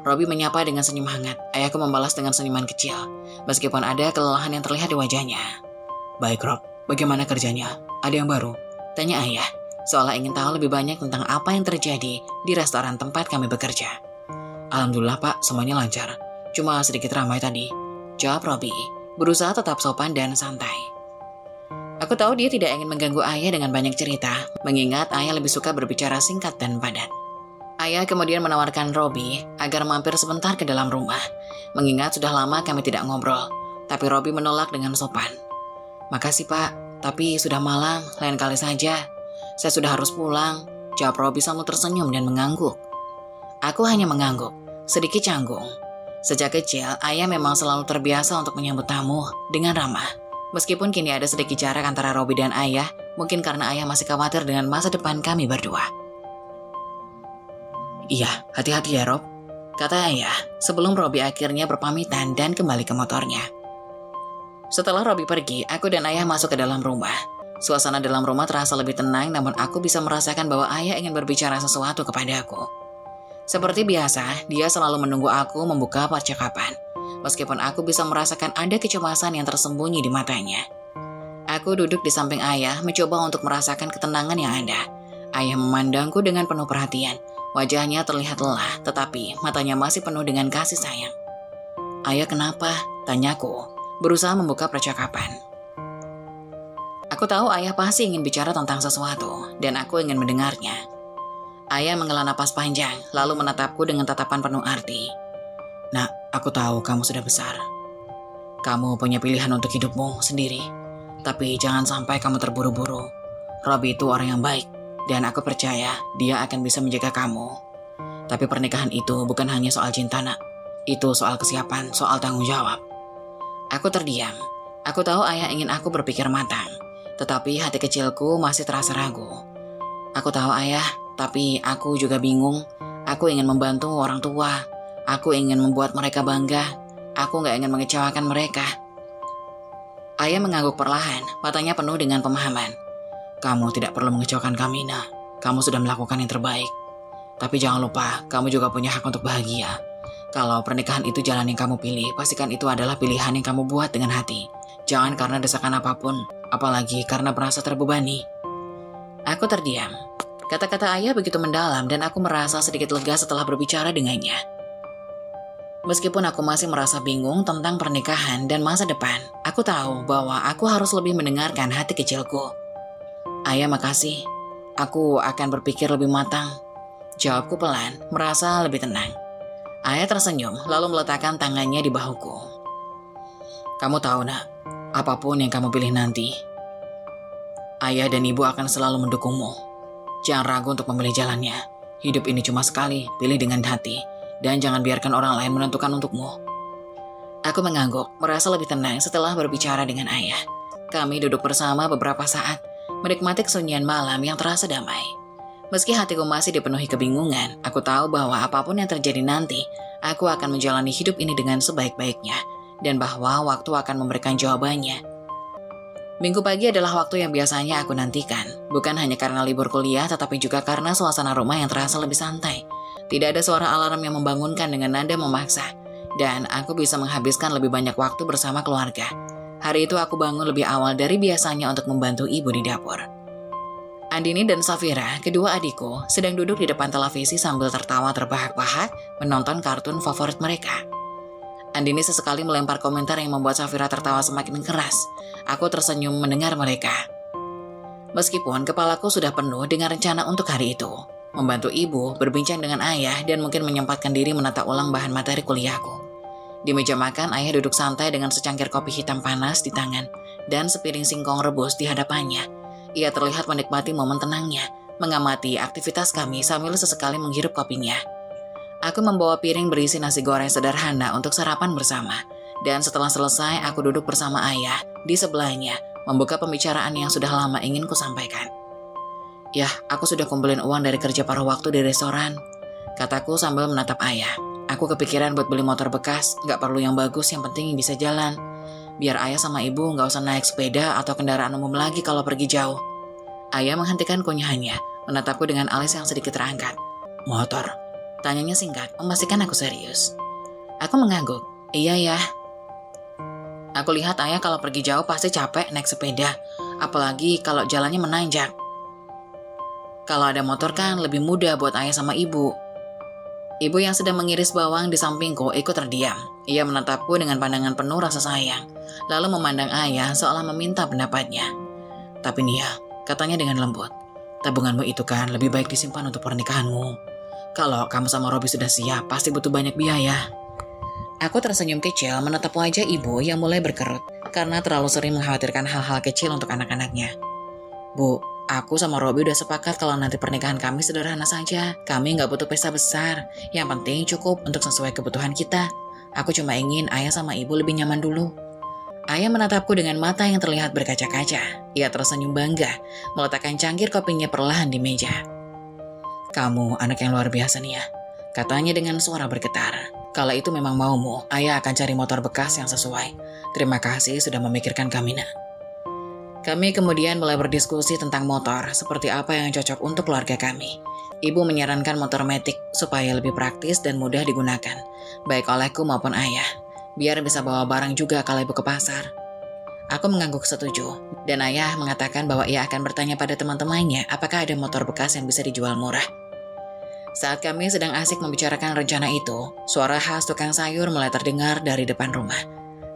Robi menyapa dengan senyum hangat. Ayahku membalas dengan senyuman kecil, meskipun ada kelelahan yang terlihat di wajahnya. Baik, Rob, bagaimana kerjanya? Ada yang baru? Tanya ayah, seolah ingin tahu lebih banyak tentang apa yang terjadi di restoran tempat kami bekerja. Alhamdulillah, Pak, semuanya lancar. Cuma sedikit ramai tadi, jawab Robi, berusaha tetap sopan dan santai. Aku tahu dia tidak ingin mengganggu ayah dengan banyak cerita, mengingat ayah lebih suka berbicara singkat dan padat. Ayah kemudian menawarkan Robi agar mampir sebentar ke dalam rumah, mengingat sudah lama kami tidak ngobrol, tapi Robi menolak dengan sopan. Makasih, Pak, tapi sudah malam, lain kali saja. Saya sudah harus pulang, jawab Robi sambil tersenyum dan mengangguk. Aku hanya mengangguk, sedikit canggung. Sejak kecil, ayah memang selalu terbiasa untuk menyambut tamu dengan ramah. Meskipun kini ada sedikit jarak antara Robi dan ayah, mungkin karena ayah masih khawatir dengan masa depan kami berdua. Iya, hati-hati ya, Rob, kata ayah sebelum Robi akhirnya berpamitan dan kembali ke motornya. Setelah Robi pergi, aku dan ayah masuk ke dalam rumah. Suasana dalam rumah terasa lebih tenang, namun aku bisa merasakan bahwa ayah ingin berbicara sesuatu kepada aku. Seperti biasa, dia selalu menunggu aku membuka percakapan. Meskipun aku bisa merasakan ada kecemasan yang tersembunyi di matanya. Aku duduk di samping ayah, mencoba untuk merasakan ketenangan yang ada. Ayah memandangku dengan penuh perhatian. Wajahnya terlihat lelah, tetapi matanya masih penuh dengan kasih sayang. Ayah, kenapa? Tanyaku, berusaha membuka percakapan. Aku tahu ayah pasti ingin bicara tentang sesuatu, dan aku ingin mendengarnya. Ayah menghela napas panjang, lalu menatapku dengan tatapan penuh arti. Nak, aku tahu kamu sudah besar. Kamu punya pilihan untuk hidupmu sendiri. Tapi jangan sampai kamu terburu-buru. Robi itu orang yang baik, dan aku percaya dia akan bisa menjaga kamu. Tapi pernikahan itu bukan hanya soal cinta, nak. Itu soal kesiapan, soal tanggung jawab. Aku terdiam. Aku tahu ayah ingin aku berpikir matang, tetapi hati kecilku masih terasa ragu. Aku tahu ayah, tapi aku juga bingung. Aku ingin membantu orang tua. Aku ingin membuat mereka bangga. Aku gak ingin mengecewakan mereka. Ayah mengangguk perlahan, matanya penuh dengan pemahaman. Kamu tidak perlu mengecewakan kami, nak. kamu sudah melakukan yang terbaik. Tapi jangan lupa, kamu juga punya hak untuk bahagia. Kalau pernikahan itu jalan yang kamu pilih, pastikan itu adalah pilihan yang kamu buat dengan hati. Jangan karena desakan apapun, apalagi karena merasa terbebani. Aku terdiam. Kata-kata ayah begitu mendalam dan aku merasa sedikit lega setelah berbicara dengannya. Meskipun aku masih merasa bingung tentang pernikahan dan masa depan, aku tahu bahwa aku harus lebih mendengarkan hati kecilku. Ayah, makasih. Aku akan berpikir lebih matang. Jawabku pelan, merasa lebih tenang. Ayah tersenyum, lalu meletakkan tangannya di bahuku. Kamu tahu, nak, apapun yang kamu pilih nanti, ayah dan ibu akan selalu mendukungmu. Jangan ragu untuk memilih jalannya. Hidup ini cuma sekali, pilih dengan hati. Dan jangan biarkan orang lain menentukan untukmu. Aku mengangguk, merasa lebih tenang setelah berbicara dengan ayah. Kami duduk bersama beberapa saat, menikmati kesunyian malam yang terasa damai. Meski hatiku masih dipenuhi kebingungan, aku tahu bahwa apapun yang terjadi nanti, aku akan menjalani hidup ini dengan sebaik-baiknya, dan bahwa waktu akan memberikan jawabannya. Minggu pagi adalah waktu yang biasanya aku nantikan, bukan hanya karena libur kuliah, tetapi juga karena suasana rumah yang terasa lebih santai. Tidak ada suara alarm yang membangunkan dengan nada memaksa, dan aku bisa menghabiskan lebih banyak waktu bersama keluarga. Hari itu aku bangun lebih awal dari biasanya untuk membantu ibu di dapur. Andini dan Safira, kedua adikku, sedang duduk di depan televisi sambil tertawa terbahak-bahak menonton kartun favorit mereka. Andini sesekali melempar komentar yang membuat Safira tertawa semakin keras. Aku tersenyum mendengar mereka. Meskipun kepalaku sudah penuh dengan rencana untuk hari itu, membantu ibu, berbincang dengan ayah, dan mungkin menyempatkan diri menata ulang bahan materi kuliahku. Di meja makan, ayah duduk santai dengan secangkir kopi hitam panas di tangan dan sepiring singkong rebus di hadapannya. Ia terlihat menikmati momen tenangnya, mengamati aktivitas kami sambil sesekali menghirup kopinya. Aku membawa piring berisi nasi goreng sederhana untuk sarapan bersama. Dan setelah selesai, aku duduk bersama ayah di sebelahnya, membuka pembicaraan yang sudah lama ingin kusampaikan. Yah, aku sudah kumpulin uang dari kerja paruh waktu di restoran, kataku sambil menatap ayah. Aku kepikiran buat beli motor bekas, gak perlu yang bagus, yang penting bisa jalan. Biar ayah sama ibu gak usah naik sepeda atau kendaraan umum lagi kalau pergi jauh. Ayah menghentikan kunyahannya, menatapku dengan alis yang sedikit terangkat. Motor? Tanyanya singkat, memastikan aku serius. Aku mengangguk. Iya ya. Aku lihat ayah kalau pergi jauh pasti capek naik sepeda, apalagi kalau jalannya menanjak. Kalau ada motor kan lebih mudah buat ayah sama ibu. Ibu yang sedang mengiris bawang di sampingku ikut terdiam. Ia menatapku dengan pandangan penuh rasa sayang, lalu memandang ayah seolah meminta pendapatnya. Tapi Nia, katanya dengan lembut, tabunganmu itu kan lebih baik disimpan untuk pernikahanmu. Kalau kamu sama Robi sudah siap, pasti butuh banyak biaya. Aku tersenyum kecil menatap wajah ibu yang mulai berkerut, karena terlalu sering mengkhawatirkan hal-hal kecil untuk anak-anaknya. Bu, aku sama Robi udah sepakat kalau nanti pernikahan kami sederhana saja. Kami nggak butuh pesta besar. Yang penting cukup untuk sesuai kebutuhan kita. Aku cuma ingin ayah sama ibu lebih nyaman dulu. Ayah menatapku dengan mata yang terlihat berkaca-kaca. Ia tersenyum bangga, meletakkan cangkir kopinya perlahan di meja. Kamu anak yang luar biasa nih ya, katanya dengan suara bergetar. Kalau itu memang maumu, ayah akan cari motor bekas yang sesuai. Terima kasih sudah memikirkan kami, nak. Kami kemudian mulai berdiskusi tentang motor, seperti apa yang cocok untuk keluarga kami. Ibu menyarankan motor matic supaya lebih praktis dan mudah digunakan, baik olehku maupun ayah, biar bisa bawa barang juga kalau ibu ke pasar. Aku mengangguk setuju, dan ayah mengatakan bahwa ia akan bertanya pada teman-temannya apakah ada motor bekas yang bisa dijual murah. Saat kami sedang asik membicarakan rencana itu, suara khas tukang sayur mulai terdengar dari depan rumah.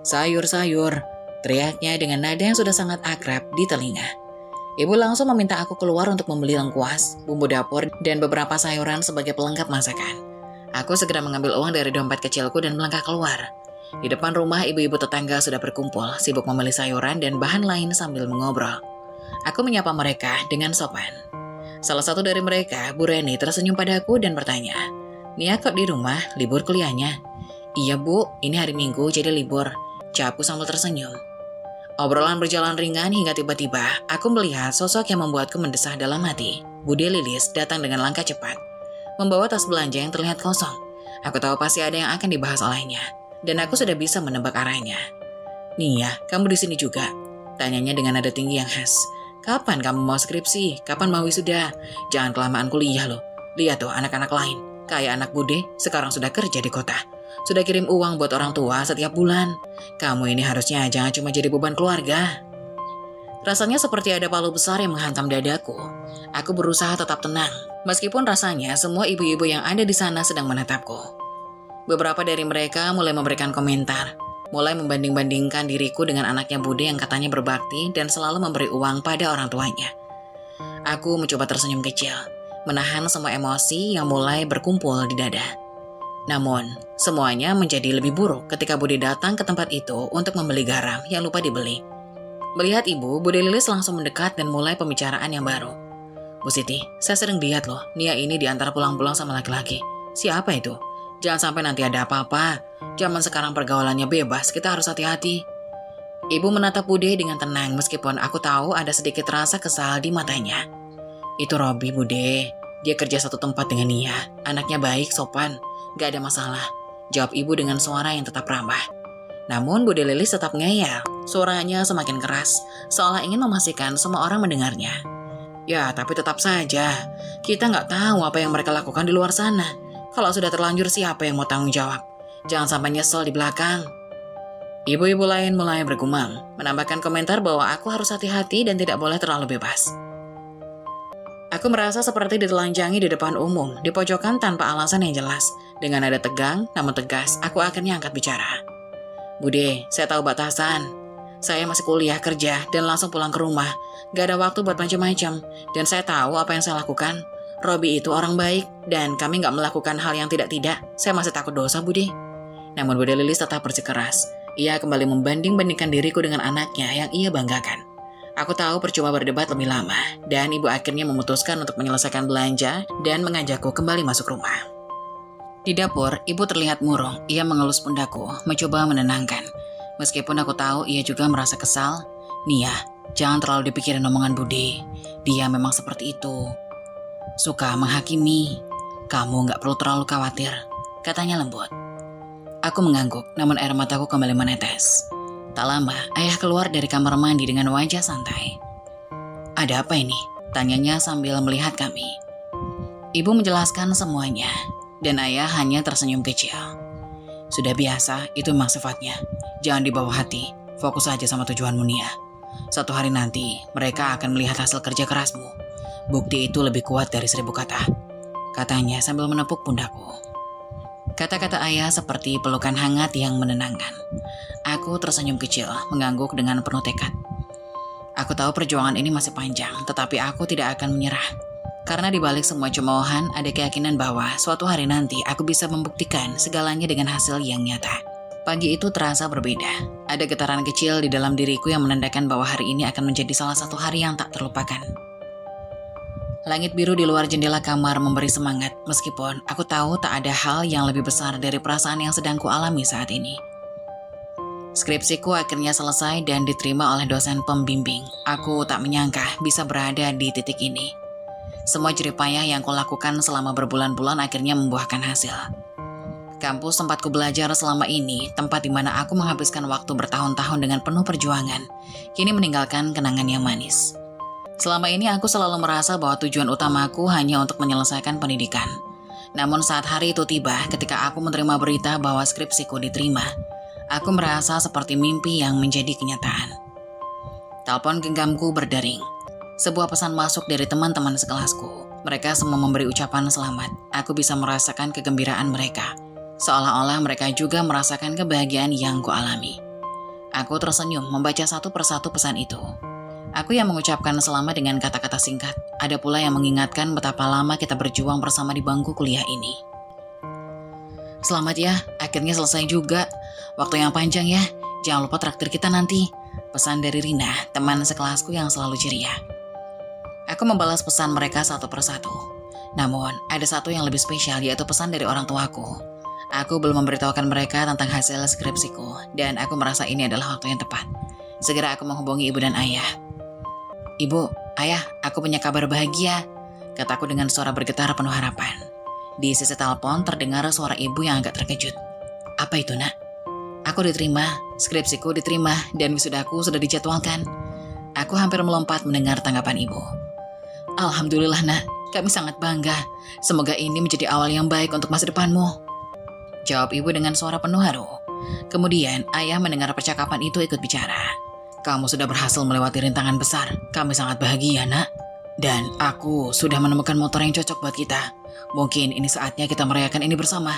Sayur, sayur, teriaknya dengan nada yang sudah sangat akrab di telinga. Ibu langsung meminta aku keluar untuk membeli lengkuas, bumbu dapur, dan beberapa sayuran sebagai pelengkap masakan. Aku segera mengambil uang dari dompet kecilku dan melangkah keluar. Di depan rumah, ibu-ibu tetangga sudah berkumpul, sibuk memilih sayuran dan bahan lain sambil mengobrol. Aku menyapa mereka dengan sopan. Salah satu dari mereka, Bu Reni, tersenyum padaku dan bertanya, Nia kok di rumah, libur kuliahnya? Iya Bu, ini hari Minggu jadi libur, jawabku sambil tersenyum. Obrolan berjalan ringan hingga tiba-tiba aku melihat sosok yang membuatku mendesah dalam hati. Bude Lilis datang dengan langkah cepat, membawa tas belanja yang terlihat kosong. Aku tahu pasti ada yang akan dibahas olehnya, dan aku sudah bisa menebak arahnya. Nia, kamu di sini juga? Tanyanya dengan nada tinggi yang khas. Kapan kamu mau skripsi? Kapan mau wisuda? Jangan kelamaan kuliah loh. Lihat tuh anak-anak lain. Kayak anak Bude, sekarang sudah kerja di kota. Sudah kirim uang buat orang tua setiap bulan. Kamu ini harusnya jangan cuma jadi beban keluarga. Rasanya seperti ada palu besar yang menghantam dadaku. Aku berusaha tetap tenang, meskipun rasanya semua ibu-ibu yang ada di sana sedang menatapku. Beberapa dari mereka mulai memberikan komentar, mulai membanding-bandingkan diriku dengan anaknya Bude yang katanya berbakti dan selalu memberi uang pada orang tuanya. Aku mencoba tersenyum kecil, menahan semua emosi yang mulai berkumpul di dada. Namun, semuanya menjadi lebih buruk ketika Bude datang ke tempat itu untuk membeli garam yang lupa dibeli. Melihat ibu, Bude Lilis langsung mendekat dan mulai pembicaraan yang baru. Bu Siti, saya sering lihat loh, Nia ini diantar pulang-pulang sama laki-laki. Siapa itu? Jangan sampai nanti ada apa-apa. Zaman sekarang pergaulannya bebas, kita harus hati-hati. Ibu menatap Bude dengan tenang meskipun aku tahu ada sedikit rasa kesal di matanya. Itu Robi, Bude. Dia kerja satu tempat dengan Nia. Anaknya baik, sopan. Gak ada masalah. Jawab ibu dengan suara yang tetap ramah. Namun Bude Lilis tetap ngeyel. Suaranya semakin keras, seolah ingin memastikan semua orang mendengarnya. Ya, tapi tetap saja, kita nggak tahu apa yang mereka lakukan di luar sana. Kalau sudah terlanjur, siapa yang mau tanggung jawab? Jangan sampai nyesel di belakang. Ibu-ibu lain mulai bergumam, menambahkan komentar bahwa aku harus hati-hati dan tidak boleh terlalu bebas. Aku merasa seperti ditelanjangi di depan umum, di pojokan tanpa alasan yang jelas. Dengan nada tegang, namun tegas, aku akhirnya angkat bicara. Bude, saya tahu batasan. Saya masih kuliah, kerja, dan langsung pulang ke rumah. Gak ada waktu buat macam-macam. Dan saya tahu apa yang saya lakukan. Robi itu orang baik, dan kami gak melakukan hal yang tidak-tidak. Saya masih takut dosa, Bude. Namun Bude Lilis tetap bersikeras. Ia kembali membanding-bandingkan diriku dengan anaknya yang ia banggakan. Aku tahu percuma berdebat lebih lama, dan ibu akhirnya memutuskan untuk menyelesaikan belanja dan mengajakku kembali masuk rumah. Di dapur, ibu terlihat murung. Ia mengelus pundakku, mencoba menenangkan. Meskipun aku tahu ia juga merasa kesal. Nia, jangan terlalu dipikirin omongan Bude. Dia memang seperti itu. Suka menghakimi. Kamu gak perlu terlalu khawatir, katanya lembut. Aku mengangguk, namun air mataku kembali menetes. Tak lama, ayah keluar dari kamar mandi dengan wajah santai. Ada apa ini? Tanyanya sambil melihat kami. Ibu menjelaskan semuanya. Dan ayah hanya tersenyum kecil. Sudah biasa, itu memang sifatnya. Jangan dibawa hati, fokus saja sama tujuanmu, Nia. Suatu hari nanti, mereka akan melihat hasil kerja kerasmu. Bukti itu lebih kuat dari 1000 kata. Katanya sambil menepuk pundakku. Kata-kata ayah seperti pelukan hangat yang menenangkan. Aku tersenyum kecil, mengangguk dengan penuh tekad. Aku tahu perjuangan ini masih panjang, tetapi aku tidak akan menyerah. Karena di balik semua cemoohan, ada keyakinan bahwa suatu hari nanti aku bisa membuktikan segalanya dengan hasil yang nyata. Pagi itu terasa berbeda. Ada getaran kecil di dalam diriku yang menandakan bahwa hari ini akan menjadi salah satu hari yang tak terlupakan. Langit biru di luar jendela kamar memberi semangat, meskipun aku tahu tak ada hal yang lebih besar dari perasaan yang sedang kualami saat ini. Skripsiku akhirnya selesai dan diterima oleh dosen pembimbing. Aku tak menyangka bisa berada di titik ini. Semua jeripayah yang kulakukan selama berbulan-bulan akhirnya membuahkan hasil. Kampus tempat ku belajar selama ini, tempat di mana aku menghabiskan waktu bertahun-tahun dengan penuh perjuangan, kini meninggalkan kenangan yang manis. Selama ini aku selalu merasa bahwa tujuan utamaku hanya untuk menyelesaikan pendidikan. Namun saat hari itu tiba, ketika aku menerima berita bahwa skripsiku diterima, aku merasa seperti mimpi yang menjadi kenyataan. Telepon genggamku berdering. Sebuah pesan masuk dari teman-teman sekelasku. Mereka semua memberi ucapan selamat. Aku bisa merasakan kegembiraan mereka. Seolah-olah mereka juga merasakan kebahagiaan yang kualami. Aku tersenyum membaca satu persatu pesan itu. Aku yang mengucapkan selamat dengan kata-kata singkat. Ada pula yang mengingatkan betapa lama kita berjuang bersama di bangku kuliah ini. Selamat ya, akhirnya selesai juga. Waktu yang panjang ya, jangan lupa traktir kita nanti. Pesan dari Rina, teman sekelasku yang selalu ceria. Aku membalas pesan mereka satu persatu. Namun, ada satu yang lebih spesial, yaitu pesan dari orang tuaku. Aku belum memberitahukan mereka tentang hasil skripsiku, dan aku merasa ini adalah waktu yang tepat. Segera aku menghubungi ibu dan ayah. Ibu, ayah, aku punya kabar bahagia, kataku dengan suara bergetar penuh harapan. Di sisi telepon terdengar suara ibu yang agak terkejut. Apa itu, nak? Aku diterima, skripsiku diterima, dan wisudaku sudah dijadwalkan. Aku hampir melompat mendengar tanggapan ibu. Alhamdulillah nak, kami sangat bangga. Semoga ini menjadi awal yang baik untuk masa depanmu, jawab ibu dengan suara penuh haru. Kemudian ayah mendengar percakapan itu ikut bicara. Kamu sudah berhasil melewati rintangan besar. Kami sangat bahagia nak. Dan aku sudah menemukan motor yang cocok buat kita. Mungkin ini saatnya kita merayakan ini bersama.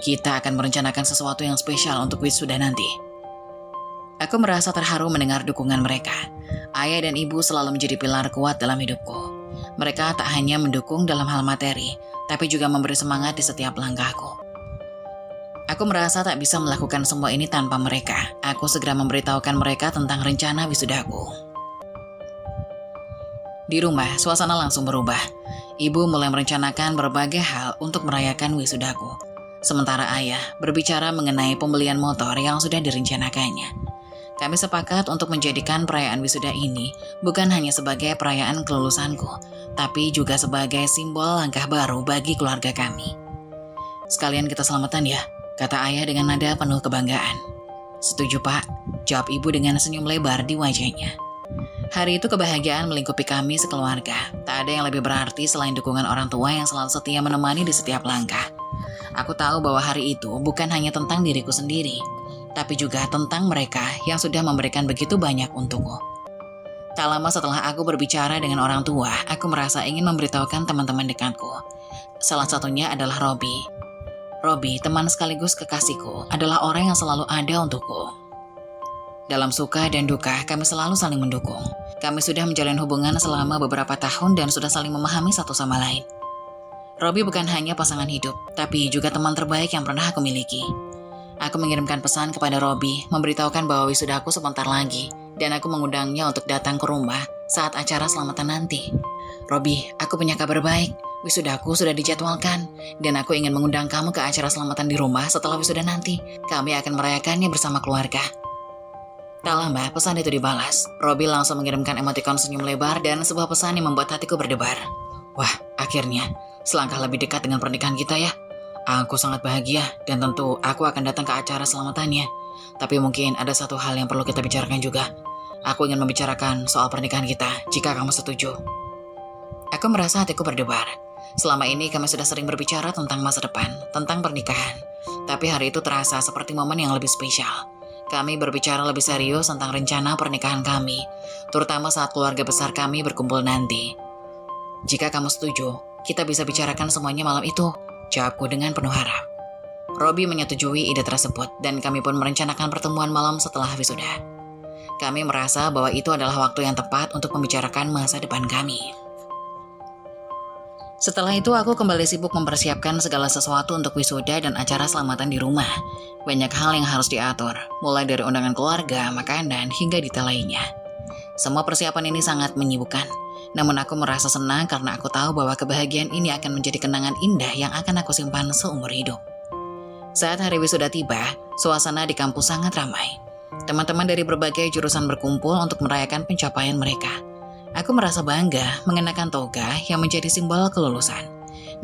Kita akan merencanakan sesuatu yang spesial untuk wisuda nanti. Aku merasa terharu mendengar dukungan mereka. Ayah dan ibu selalu menjadi pilar kuat dalam hidupku. Mereka tak hanya mendukung dalam hal materi, tapi juga memberi semangat di setiap langkahku. Aku merasa tak bisa melakukan semua ini tanpa mereka. Aku segera memberitahukan mereka tentang rencana wisudaku. Di rumah, suasana langsung berubah. Ibu mulai merencanakan berbagai hal untuk merayakan wisudaku. Sementara ayah berbicara mengenai pembelian motor yang sudah direncanakannya. Kami sepakat untuk menjadikan perayaan wisuda ini bukan hanya sebagai perayaan kelulusanku, tapi juga sebagai simbol langkah baru bagi keluarga kami. Sekalian kita selamatan ya, kata ayah dengan nada penuh kebanggaan. Setuju pak, jawab ibu dengan senyum lebar di wajahnya. Hari itu kebahagiaan melingkupi kami sekeluarga. Tak ada yang lebih berarti selain dukungan orang tua yang selalu setia menemani di setiap langkah. Aku tahu bahwa hari itu bukan hanya tentang diriku sendiri, tapi juga tentang mereka yang sudah memberikan begitu banyak untukku. Tak lama setelah aku berbicara dengan orang tua, aku merasa ingin memberitahukan teman-teman dekatku. Salah satunya adalah Robi. Robi, teman sekaligus kekasihku, adalah orang yang selalu ada untukku. Dalam suka dan duka, kami selalu saling mendukung. Kami sudah menjalin hubungan selama beberapa tahun dan sudah saling memahami satu sama lain. Robi bukan hanya pasangan hidup, tapi juga teman terbaik yang pernah aku miliki. Aku mengirimkan pesan kepada Robi, memberitahukan bahwa wisudaku sebentar lagi, dan aku mengundangnya untuk datang ke rumah saat acara selamatan nanti. Robi, aku punya kabar baik. Wisudaku sudah dijadwalkan, dan aku ingin mengundang kamu ke acara selamatan di rumah setelah wisuda nanti. Kami akan merayakannya bersama keluarga. Tak lama, pesan itu dibalas. Robi langsung mengirimkan emotikon senyum lebar dan sebuah pesan yang membuat hatiku berdebar. Wah, akhirnya, selangkah lebih dekat dengan pernikahan kita ya. Aku sangat bahagia dan tentu aku akan datang ke acara selamatannya. Tapi mungkin ada satu hal yang perlu kita bicarakan juga. Aku ingin membicarakan soal pernikahan kita, jika kamu setuju. Aku merasa hatiku berdebar. Selama ini kami sudah sering berbicara tentang masa depan, tentang pernikahan. Tapi hari itu terasa seperti momen yang lebih spesial. Kami berbicara lebih serius tentang rencana pernikahan kami, terutama saat keluarga besar kami berkumpul nanti. Jika kamu setuju, kita bisa bicarakan semuanya malam itu, jawabku dengan penuh harap. Robi menyetujui ide tersebut dan kami pun merencanakan pertemuan malam setelah wisuda. Kami merasa bahwa itu adalah waktu yang tepat untuk membicarakan masa depan kami. Setelah itu aku kembali sibuk mempersiapkan segala sesuatu untuk wisuda dan acara selamatan di rumah. Banyak hal yang harus diatur, mulai dari undangan keluarga, makanan, hingga detail lainnya. Semua persiapan ini sangat menyibukkan. Namun aku merasa senang karena aku tahu bahwa kebahagiaan ini akan menjadi kenangan indah yang akan aku simpan seumur hidup. Saat hari wisuda tiba, suasana di kampus sangat ramai. Teman-teman dari berbagai jurusan berkumpul untuk merayakan pencapaian mereka. Aku merasa bangga mengenakan toga yang menjadi simbol kelulusan.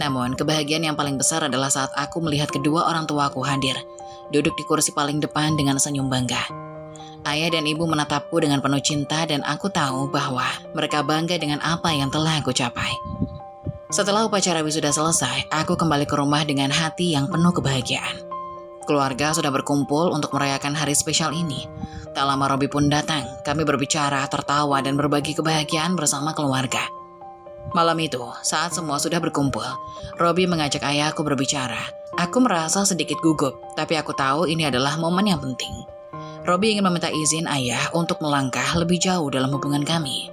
Namun, kebahagiaan yang paling besar adalah saat aku melihat kedua orang tuaku hadir, duduk di kursi paling depan dengan senyum bangga. Ayah dan ibu menatapku dengan penuh cinta dan aku tahu bahwa mereka bangga dengan apa yang telah aku capai. Setelah upacara wisuda selesai, aku kembali ke rumah dengan hati yang penuh kebahagiaan. Keluarga sudah berkumpul untuk merayakan hari spesial ini. Tak lama Robi pun datang. Kami berbicara, tertawa, dan berbagi kebahagiaan bersama keluarga. Malam itu, saat semua sudah berkumpul, Robi mengajak ayahku berbicara. Aku merasa sedikit gugup, tapi aku tahu ini adalah momen yang penting. Robi ingin meminta izin ayah untuk melangkah lebih jauh dalam hubungan kami.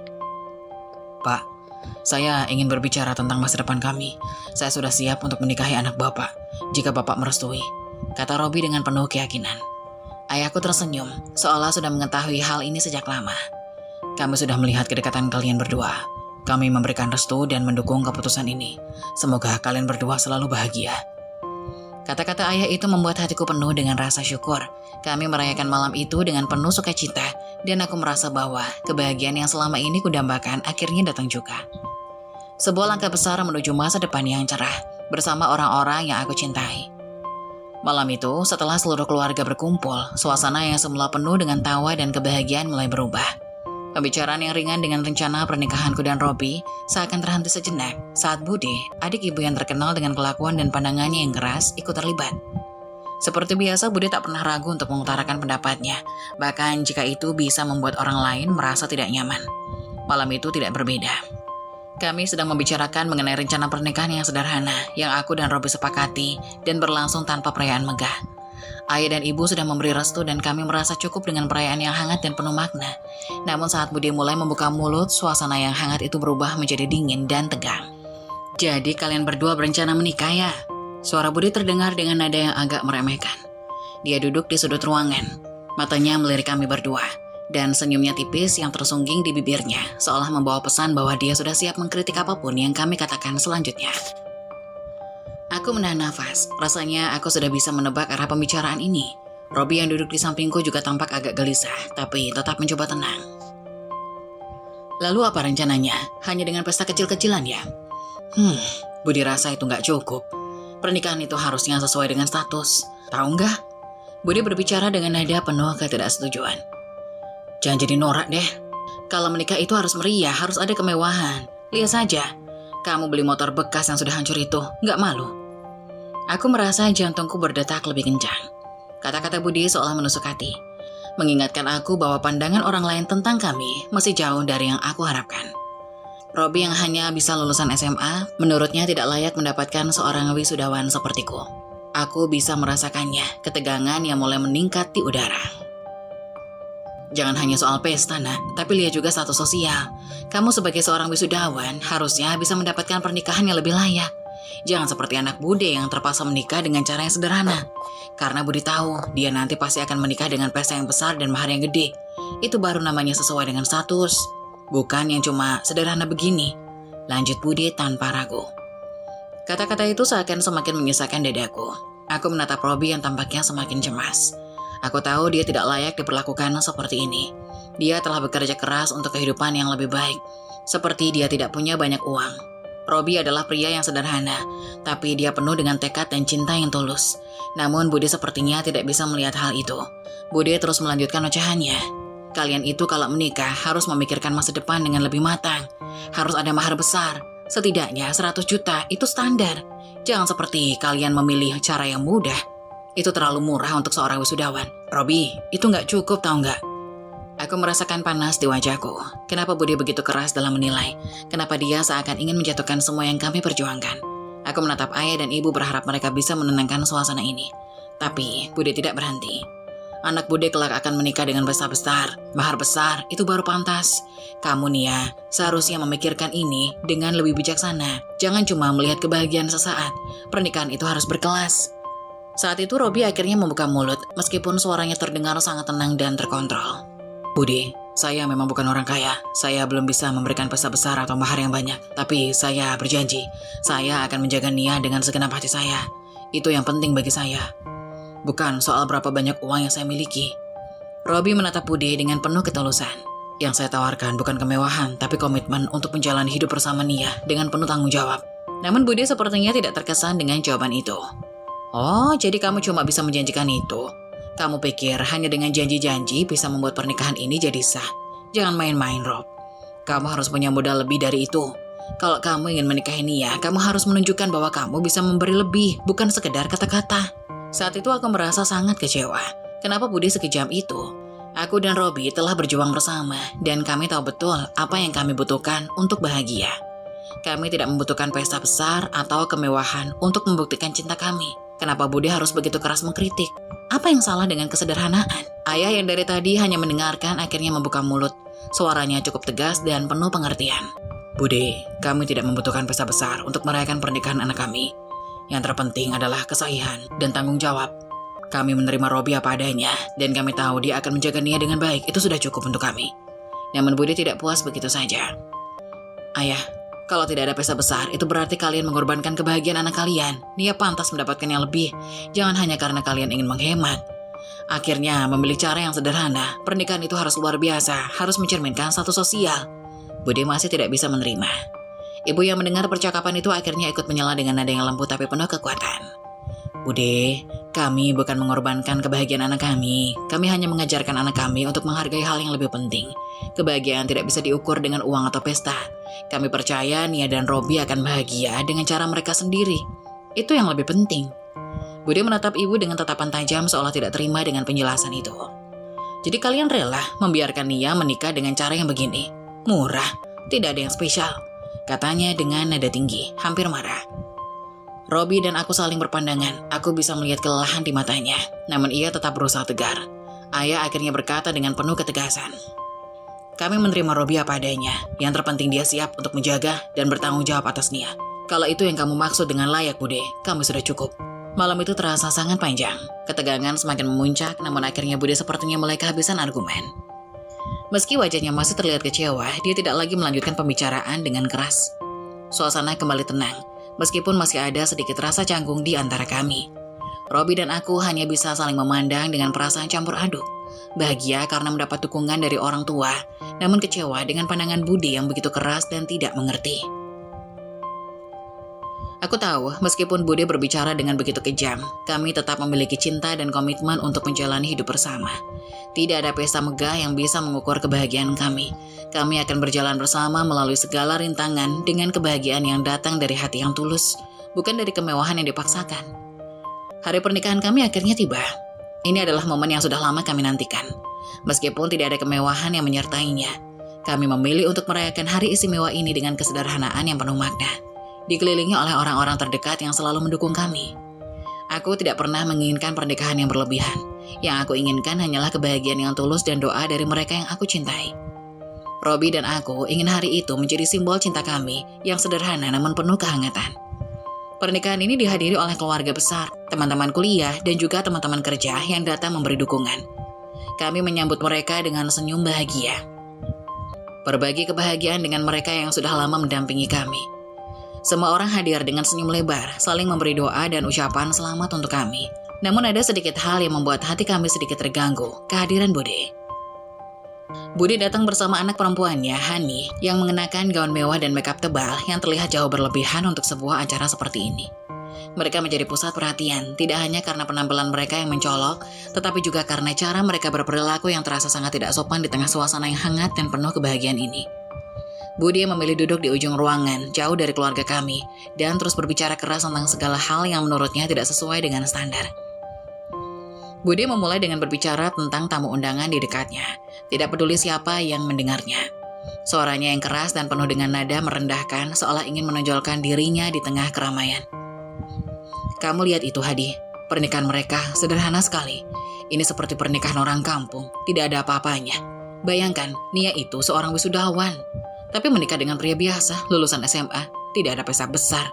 Pak, saya ingin berbicara tentang masa depan kami. Saya sudah siap untuk menikahi anak Bapak, jika Bapak merestui, kata Robi dengan penuh keyakinan. Ayahku tersenyum, seolah sudah mengetahui hal ini sejak lama. Kami sudah melihat kedekatan kalian berdua. Kami memberikan restu dan mendukung keputusan ini. Semoga kalian berdua selalu bahagia. Kata-kata ayah itu membuat hatiku penuh dengan rasa syukur. Kami merayakan malam itu dengan penuh sukacita, dan aku merasa bahwa kebahagiaan yang selama ini kudambakan akhirnya datang juga. Sebuah langkah besar menuju masa depan yang cerah, bersama orang-orang yang aku cintai. Malam itu, setelah seluruh keluarga berkumpul, suasana yang semula penuh dengan tawa dan kebahagiaan mulai berubah. Pembicaraan yang ringan dengan rencana pernikahanku dan Robi seakan terhenti sejenak saat Bude, adik ibu yang terkenal dengan kelakuan dan pandangannya yang keras, ikut terlibat. Seperti biasa, Bude tak pernah ragu untuk mengutarakan pendapatnya, bahkan jika itu bisa membuat orang lain merasa tidak nyaman. Malam itu tidak berbeda. Kami sedang membicarakan mengenai rencana pernikahan yang sederhana yang aku dan Robi sepakati dan berlangsung tanpa perayaan megah. Ayah dan ibu sudah memberi restu dan kami merasa cukup dengan perayaan yang hangat dan penuh makna. Namun saat Bude mulai membuka mulut, suasana yang hangat itu berubah menjadi dingin dan tegang. "Jadi kalian berdua berencana menikah ya?" Suara Bude terdengar dengan nada yang agak meremehkan. Dia duduk di sudut ruangan. Matanya melirik kami berdua. Dan senyumnya tipis yang tersungging di bibirnya seolah membawa pesan bahwa dia sudah siap mengkritik apapun yang kami katakan selanjutnya. Aku menahan nafas. Rasanya aku sudah bisa menebak arah pembicaraan ini. Robi yang duduk di sampingku juga tampak agak gelisah, tapi tetap mencoba tenang. "Lalu apa rencananya? Hanya dengan pesta kecil-kecilan ya?" Budi rasa itu nggak cukup. Pernikahan itu harusnya sesuai dengan status. Tahu nggak? Budi berbicara dengan nada penuh ketidaksetujuan. "Jangan jadi norak deh. Kalau menikah itu harus meriah, harus ada kemewahan. Lihat saja, kamu beli motor bekas yang sudah hancur itu, nggak malu?" Aku merasa jantungku berdetak lebih kencang. Kata-kata Budi seolah menusuk hati, mengingatkan aku bahwa pandangan orang lain tentang kami masih jauh dari yang aku harapkan. Robi yang hanya bisa lulusan SMA, menurutnya tidak layak mendapatkan seorang wisudawan sepertiku. Aku bisa merasakannya, ketegangan yang mulai meningkat di udara. "Jangan hanya soal pesta, Nak, tapi lihat juga status sosial. Kamu sebagai seorang wisudawan harusnya bisa mendapatkan pernikahan yang lebih layak. Jangan seperti anak Bude yang terpaksa menikah dengan cara yang sederhana. Karena Bude tahu dia nanti pasti akan menikah dengan pesta yang besar dan mahar yang gede. Itu baru namanya sesuai dengan status. Bukan yang cuma sederhana begini," lanjut Bude tanpa ragu. Kata-kata itu seakan semakin menyesakkan dadaku. Aku menatap Robi yang tampaknya semakin cemas. Aku tahu dia tidak layak diperlakukan seperti ini. Dia telah bekerja keras untuk kehidupan yang lebih baik. Seperti dia tidak punya banyak uang. Robi adalah pria yang sederhana, tapi dia penuh dengan tekad dan cinta yang tulus. Namun Bude sepertinya tidak bisa melihat hal itu. Bude terus melanjutkan ocehannya. "Kalian itu kalau menikah harus memikirkan masa depan dengan lebih matang. Harus ada mahar besar, setidaknya 100 juta, itu standar. Jangan seperti kalian memilih cara yang mudah. Itu terlalu murah untuk seorang wisudawan. Robi, itu nggak cukup, tahu nggak?" Aku merasakan panas di wajahku. Kenapa Budi begitu keras dalam menilai? Kenapa dia seakan ingin menjatuhkan semua yang kami perjuangkan? Aku menatap ayah dan ibu berharap mereka bisa menenangkan suasana ini. Tapi Budi tidak berhenti. "Anak Budi kelak akan menikah dengan pesta besar. Mahar besar, itu baru pantas. Kamu Nia, seharusnya memikirkan ini dengan lebih bijaksana. Jangan cuma melihat kebahagiaan sesaat. Pernikahan itu harus berkelas." Saat itu Robi akhirnya membuka mulut, meskipun suaranya terdengar sangat tenang dan terkontrol. "Budi, saya memang bukan orang kaya. Saya belum bisa memberikan pesta besar atau mahar yang banyak. Tapi saya berjanji, saya akan menjaga Nia dengan segenap hati saya. Itu yang penting bagi saya. Bukan soal berapa banyak uang yang saya miliki." Robi menatap Budi dengan penuh ketulusan. "Yang saya tawarkan bukan kemewahan, tapi komitmen untuk menjalani hidup bersama Nia dengan penuh tanggung jawab." Namun Budi sepertinya tidak terkesan dengan jawaban itu. "Oh, jadi kamu cuma bisa menjanjikan itu? Kamu pikir hanya dengan janji-janji bisa membuat pernikahan ini jadi sah? Jangan main-main, Rob. Kamu harus punya modal lebih dari itu. Kalau kamu ingin menikahi Nia, kamu harus menunjukkan bahwa kamu bisa memberi lebih, bukan sekedar kata-kata." Saat itu aku merasa sangat kecewa. Kenapa Budi sekejam itu? Aku dan Robi telah berjuang bersama, dan kami tahu betul apa yang kami butuhkan untuk bahagia. Kami tidak membutuhkan pesta besar atau kemewahan untuk membuktikan cinta kami. Kenapa Budi harus begitu keras mengkritik? Apa yang salah dengan kesederhanaan? Ayah yang dari tadi hanya mendengarkan akhirnya membuka mulut. Suaranya cukup tegas dan penuh pengertian. "Budi, kami tidak membutuhkan pesta besar untuk merayakan pernikahan anak kami. Yang terpenting adalah kesahihan dan tanggung jawab. Kami menerima Robi apa adanya, dan kami tahu dia akan menjaga Nia dengan baik. Itu sudah cukup untuk kami." Namun Budi tidak puas begitu saja. "Ayah, kalau tidak ada pesta besar, itu berarti kalian mengorbankan kebahagiaan anak kalian. Nia pantas mendapatkan yang lebih. Jangan hanya karena kalian ingin menghemat. Akhirnya memilih cara yang sederhana. Pernikahan itu harus luar biasa, harus mencerminkan status sosial." Budi masih tidak bisa menerima. Ibu yang mendengar percakapan itu akhirnya ikut menyela dengan nada yang lembut tapi penuh kekuatan. "Budi, Kami bukan mengorbankan kebahagiaan anak kami. Kami hanya mengajarkan anak kami untuk menghargai hal yang lebih penting. Kebahagiaan tidak bisa diukur dengan uang atau pesta. Kami percaya Nia dan Robi akan bahagia dengan cara mereka sendiri. Itu yang lebih penting. Budi menatap ibu dengan tatapan tajam seolah tidak terima dengan penjelasan itu. Jadi kalian rela membiarkan Nia menikah dengan cara yang begini? Murah, tidak ada yang spesial, katanya dengan nada tinggi, hampir marah. Robi dan aku saling berpandangan. Aku bisa melihat kelelahan di matanya, namun ia tetap berusaha tegar. Ayah akhirnya berkata dengan penuh ketegasan. Kami menerima Robi apa adanya. Yang terpenting dia siap untuk menjaga dan bertanggung jawab atas Nia. Kalau itu yang kamu maksud dengan layak, Bude, kami sudah cukup. Malam itu terasa sangat panjang. Ketegangan semakin memuncak, namun akhirnya Bude sepertinya mulai kehabisan argumen. Meski wajahnya masih terlihat kecewa, dia tidak lagi melanjutkan pembicaraan dengan keras. Suasana kembali tenang, meskipun masih ada sedikit rasa canggung di antara kami. Robi dan aku hanya bisa saling memandang dengan perasaan campur aduk. Bahagia karena mendapat dukungan dari orang tua, namun kecewa dengan pandangan Bude yang begitu keras dan tidak mengerti. Aku tahu, meskipun Bude berbicara dengan begitu kejam, kami tetap memiliki cinta dan komitmen untuk menjalani hidup bersama. Tidak ada pesta megah yang bisa mengukur kebahagiaan kami. Kami akan berjalan bersama melalui segala rintangan dengan kebahagiaan yang datang dari hati yang tulus, bukan dari kemewahan yang dipaksakan. Hari pernikahan kami akhirnya tiba. Ini adalah momen yang sudah lama kami nantikan. Meskipun tidak ada kemewahan yang menyertainya, kami memilih untuk merayakan hari istimewa ini dengan kesederhanaan yang penuh makna. Dikelilingi oleh orang-orang terdekat yang selalu mendukung kami. Aku tidak pernah menginginkan pernikahan yang berlebihan. Yang aku inginkan hanyalah kebahagiaan yang tulus dan doa dari mereka yang aku cintai. Robi dan aku ingin hari itu menjadi simbol cinta kami yang sederhana namun penuh kehangatan. Pernikahan ini dihadiri oleh keluarga besar, teman-teman kuliah, dan juga teman-teman kerja yang datang memberi dukungan. Kami menyambut mereka dengan senyum bahagia. Berbagi kebahagiaan dengan mereka yang sudah lama mendampingi kami. Semua orang hadir dengan senyum lebar, saling memberi doa dan ucapan selamat untuk kami. Namun ada sedikit hal yang membuat hati kami sedikit terganggu, kehadiran Bude. Bude datang bersama anak perempuannya, Hani, yang mengenakan gaun mewah dan makeup tebal yang terlihat jauh berlebihan untuk sebuah acara seperti ini. Mereka menjadi pusat perhatian, tidak hanya karena penampilan mereka yang mencolok, tetapi juga karena cara mereka berperilaku yang terasa sangat tidak sopan di tengah suasana yang hangat dan penuh kebahagiaan ini. Bude memilih duduk di ujung ruangan, jauh dari keluarga kami, dan terus berbicara keras tentang segala hal yang menurutnya tidak sesuai dengan standar. Bude memulai dengan berbicara tentang tamu undangan di dekatnya, tidak peduli siapa yang mendengarnya. Suaranya yang keras dan penuh dengan nada merendahkan, seolah ingin menonjolkan dirinya di tengah keramaian. Kamu lihat itu, Hadi, pernikahan mereka sederhana sekali. Ini seperti pernikahan orang kampung, tidak ada apa-apanya. Bayangkan, Nia itu seorang wisudawan. Tapi menikah dengan pria biasa, lulusan SMA, tidak ada pesta besar.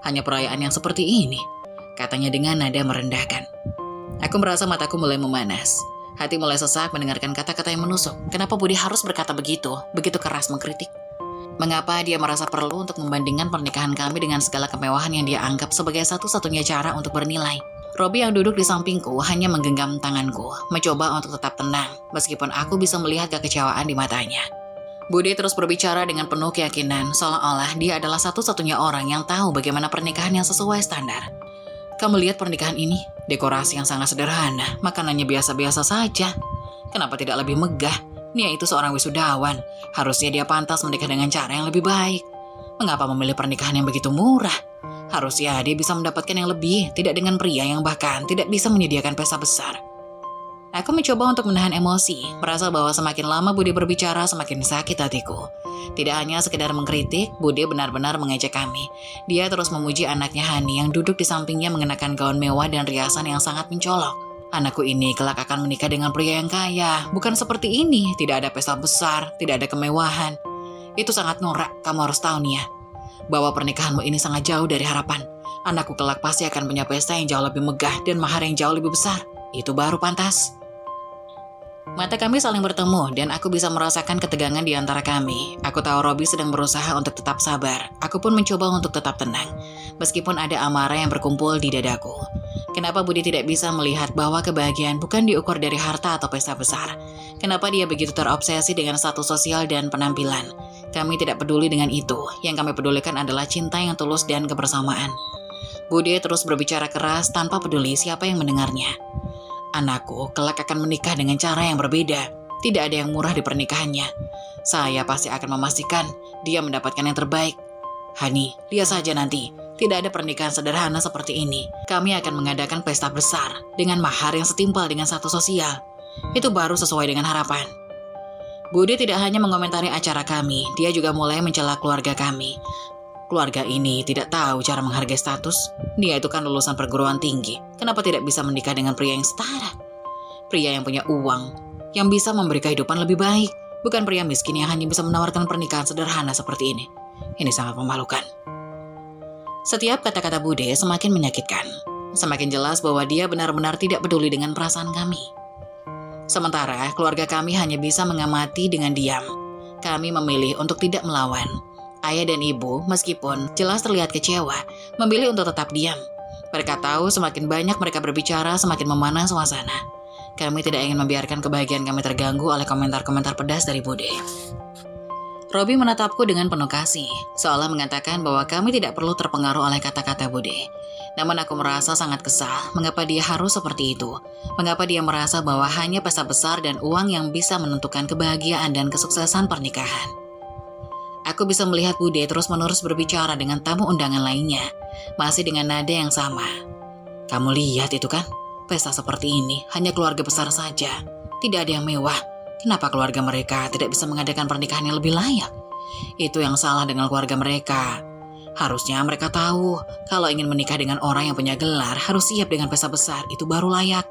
Hanya perayaan yang seperti ini, katanya dengan nada merendahkan. Aku merasa mataku mulai memanas. Hati mulai sesak mendengarkan kata-kata yang menusuk. Kenapa Budi harus berkata begitu keras mengkritik? Mengapa dia merasa perlu untuk membandingkan pernikahan kami dengan segala kemewahan yang dia anggap sebagai satu-satunya cara untuk bernilai? Robi yang duduk di sampingku hanya menggenggam tanganku, mencoba untuk tetap tenang, meskipun aku bisa melihat kekecewaan di matanya. Budi terus berbicara dengan penuh keyakinan, seolah-olah dia adalah satu-satunya orang yang tahu bagaimana pernikahan yang sesuai standar. Kamu lihat pernikahan ini, dekorasi yang sangat sederhana, makanannya biasa-biasa saja. Kenapa tidak lebih megah? Nia itu seorang wisudawan, harusnya dia pantas menikah dengan cara yang lebih baik. Mengapa memilih pernikahan yang begitu murah? Harusnya dia bisa mendapatkan yang lebih, tidak dengan pria yang bahkan tidak bisa menyediakan pesta besar. Aku mencoba untuk menahan emosi, merasa bahwa semakin lama Budi berbicara semakin sakit hatiku. Tidak hanya sekedar mengkritik, Budi benar-benar mengejek kami. Dia terus memuji anaknya Hani yang duduk di sampingnya mengenakan gaun mewah dan riasan yang sangat mencolok. Anakku ini kelak akan menikah dengan pria yang kaya, bukan seperti ini, tidak ada pesta besar, tidak ada kemewahan. Itu sangat norak, kamu harus tahu Nia, bahwa pernikahanmu ini sangat jauh dari harapan. Anakku kelak pasti akan punya pesta yang jauh lebih megah dan mahar yang jauh lebih besar. Itu baru pantas. Mata kami saling bertemu dan aku bisa merasakan ketegangan di antara kami. Aku tahu Robi sedang berusaha untuk tetap sabar. Aku pun mencoba untuk tetap tenang, meskipun ada amarah yang berkumpul di dadaku. Kenapa Budi tidak bisa melihat bahwa kebahagiaan bukan diukur dari harta atau pesta besar? Kenapa dia begitu terobsesi dengan status sosial dan penampilan? Kami tidak peduli dengan itu. Yang kami pedulikan adalah cinta yang tulus dan kebersamaan. Bude terus berbicara keras tanpa peduli siapa yang mendengarnya. Anakku kelak akan menikah dengan cara yang berbeda. Tidak ada yang murah di pernikahannya. Saya pasti akan memastikan dia mendapatkan yang terbaik. Hani, lihat saja nanti. Tidak ada pernikahan sederhana seperti ini. Kami akan mengadakan pesta besar dengan mahar yang setimpal dengan status sosial. Itu baru sesuai dengan harapan. Bude tidak hanya mengomentari acara kami, dia juga mulai mencela keluarga kami. Keluarga ini tidak tahu cara menghargai status. Dia itu kan lulusan perguruan tinggi. Kenapa tidak bisa menikah dengan pria yang setara? Pria yang punya uang, yang bisa memberi kehidupan lebih baik. Bukan pria miskin yang hanya bisa menawarkan pernikahan sederhana seperti ini. Ini sangat memalukan. Setiap kata-kata Bude semakin menyakitkan. Semakin jelas bahwa dia benar-benar tidak peduli dengan perasaan kami. Sementara keluarga kami hanya bisa mengamati dengan diam. Kami memilih untuk tidak melawan. Ayah dan ibu, meskipun jelas terlihat kecewa, memilih untuk tetap diam. Mereka tahu semakin banyak mereka berbicara, semakin memanas suasana. Kami tidak ingin membiarkan kebahagiaan kami terganggu oleh komentar-komentar pedas dari Bude. Robi menatapku dengan penuh kasih, seolah mengatakan bahwa kami tidak perlu terpengaruh oleh kata-kata Bude. Namun aku merasa sangat kesal, mengapa dia harus seperti itu? Mengapa dia merasa bahwa hanya pesta besar dan uang yang bisa menentukan kebahagiaan dan kesuksesan pernikahan? Aku bisa melihat Bude terus-menerus berbicara dengan tamu undangan lainnya, masih dengan nada yang sama. Kamu lihat itu kan? Pesta seperti ini hanya keluarga besar saja, tidak ada yang mewah. Kenapa keluarga mereka tidak bisa mengadakan pernikahan yang lebih layak? Itu yang salah dengan keluarga mereka. Harusnya mereka tahu, kalau ingin menikah dengan orang yang punya gelar, harus siap dengan pesta besar, itu baru layak.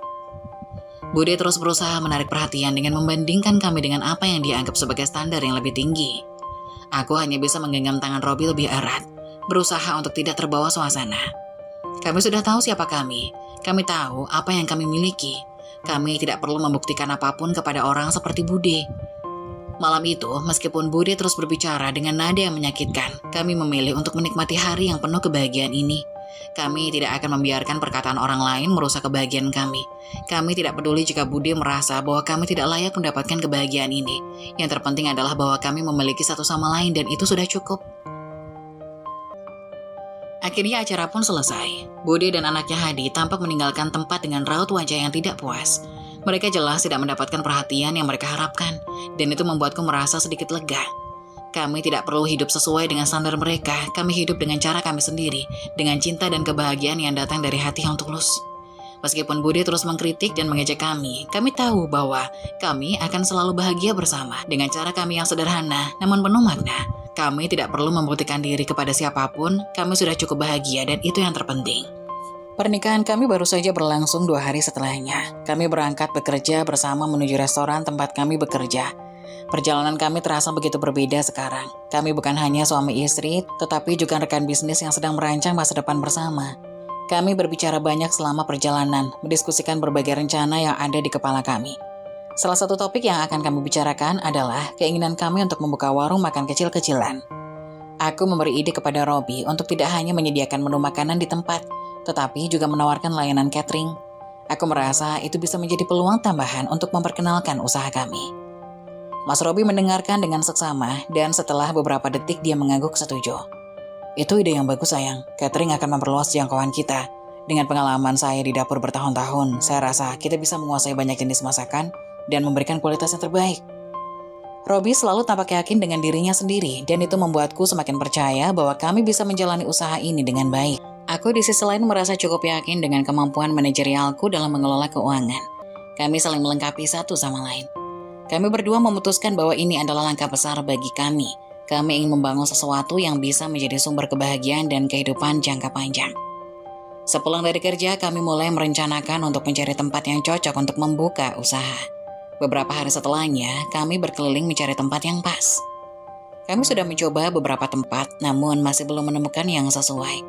Bude terus berusaha menarik perhatian dengan membandingkan kami dengan apa yang dianggap sebagai standar yang lebih tinggi. Aku hanya bisa menggenggam tangan Robi lebih erat, berusaha untuk tidak terbawa suasana. Kami sudah tahu siapa kami. Kami tahu apa yang kami miliki. Kami tidak perlu membuktikan apapun kepada orang seperti Bude. Malam itu, meskipun Bude terus berbicara dengan nada yang menyakitkan, kami memilih untuk menikmati hari yang penuh kebahagiaan ini. Kami tidak akan membiarkan perkataan orang lain merusak kebahagiaan kami. Kami tidak peduli jika Bude merasa bahwa kami tidak layak mendapatkan kebahagiaan ini. Yang terpenting adalah bahwa kami memiliki satu sama lain dan itu sudah cukup. Akhirnya acara pun selesai. Bude dan anaknya Hadi tampak meninggalkan tempat dengan raut wajah yang tidak puas. Mereka jelas tidak mendapatkan perhatian yang mereka harapkan, dan itu membuatku merasa sedikit lega. Kami tidak perlu hidup sesuai dengan standar mereka, kami hidup dengan cara kami sendiri, dengan cinta dan kebahagiaan yang datang dari hati yang tulus. Meskipun Bude terus mengkritik dan mengejek kami tahu bahwa kami akan selalu bahagia bersama dengan cara kami yang sederhana namun penuh makna. Kami tidak perlu membuktikan diri kepada siapapun, kami sudah cukup bahagia dan itu yang terpenting. Pernikahan kami baru saja berlangsung 2 hari setelahnya. Kami berangkat bekerja bersama menuju restoran tempat kami bekerja. Perjalanan kami terasa begitu berbeda sekarang. Kami bukan hanya suami istri, tetapi juga rekan bisnis yang sedang merancang masa depan bersama. Kami berbicara banyak selama perjalanan, mendiskusikan berbagai rencana yang ada di kepala kami. Salah satu topik yang akan kami bicarakan adalah keinginan kami untuk membuka warung makan kecil-kecilan. Aku memberi ide kepada Robi untuk tidak hanya menyediakan menu makanan di tempat, tetapi juga menawarkan layanan catering. Aku merasa itu bisa menjadi peluang tambahan untuk memperkenalkan usaha kami. Mas Robi mendengarkan dengan seksama dan setelah beberapa detik dia mengangguk setuju. Itu ide yang bagus sayang, catering akan memperluas jangkauan kita. Dengan pengalaman saya di dapur bertahun-tahun, saya rasa kita bisa menguasai banyak jenis masakan dan memberikan kualitas yang terbaik. Robi selalu tampak yakin dengan dirinya sendiri dan itu membuatku semakin percaya bahwa kami bisa menjalani usaha ini dengan baik. Aku di sisi lain merasa cukup yakin dengan kemampuan manajerialku dalam mengelola keuangan. Kami saling melengkapi satu sama lain. Kami berdua memutuskan bahwa ini adalah langkah besar bagi kami. Kami ingin membangun sesuatu yang bisa menjadi sumber kebahagiaan dan kehidupan jangka panjang. Sepulang dari kerja, kami mulai merencanakan untuk mencari tempat yang cocok untuk membuka usaha. Beberapa hari setelahnya, kami berkeliling mencari tempat yang pas. Kami sudah mencoba beberapa tempat, namun masih belum menemukan yang sesuai.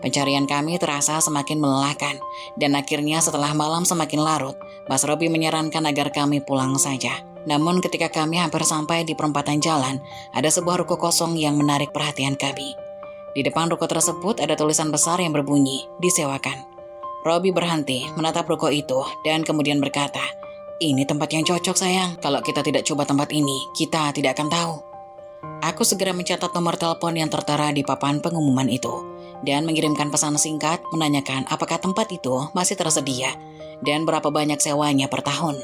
Pencarian kami terasa semakin melelahkan, dan akhirnya setelah malam semakin larut, Mas Robi menyarankan agar kami pulang saja. Namun ketika kami hampir sampai di perempatan jalan, ada sebuah ruko kosong yang menarik perhatian kami. Di depan ruko tersebut ada tulisan besar yang berbunyi, disewakan. Robi berhenti menatap ruko itu dan kemudian berkata, "Ini tempat yang cocok sayang, kalau kita tidak coba tempat ini, kita tidak akan tahu." Aku segera mencatat nomor telepon yang tertera di papan pengumuman itu. dan mengirimkan pesan singkat menanyakan apakah tempat itu masih tersedia dan berapa banyak sewanya per tahun.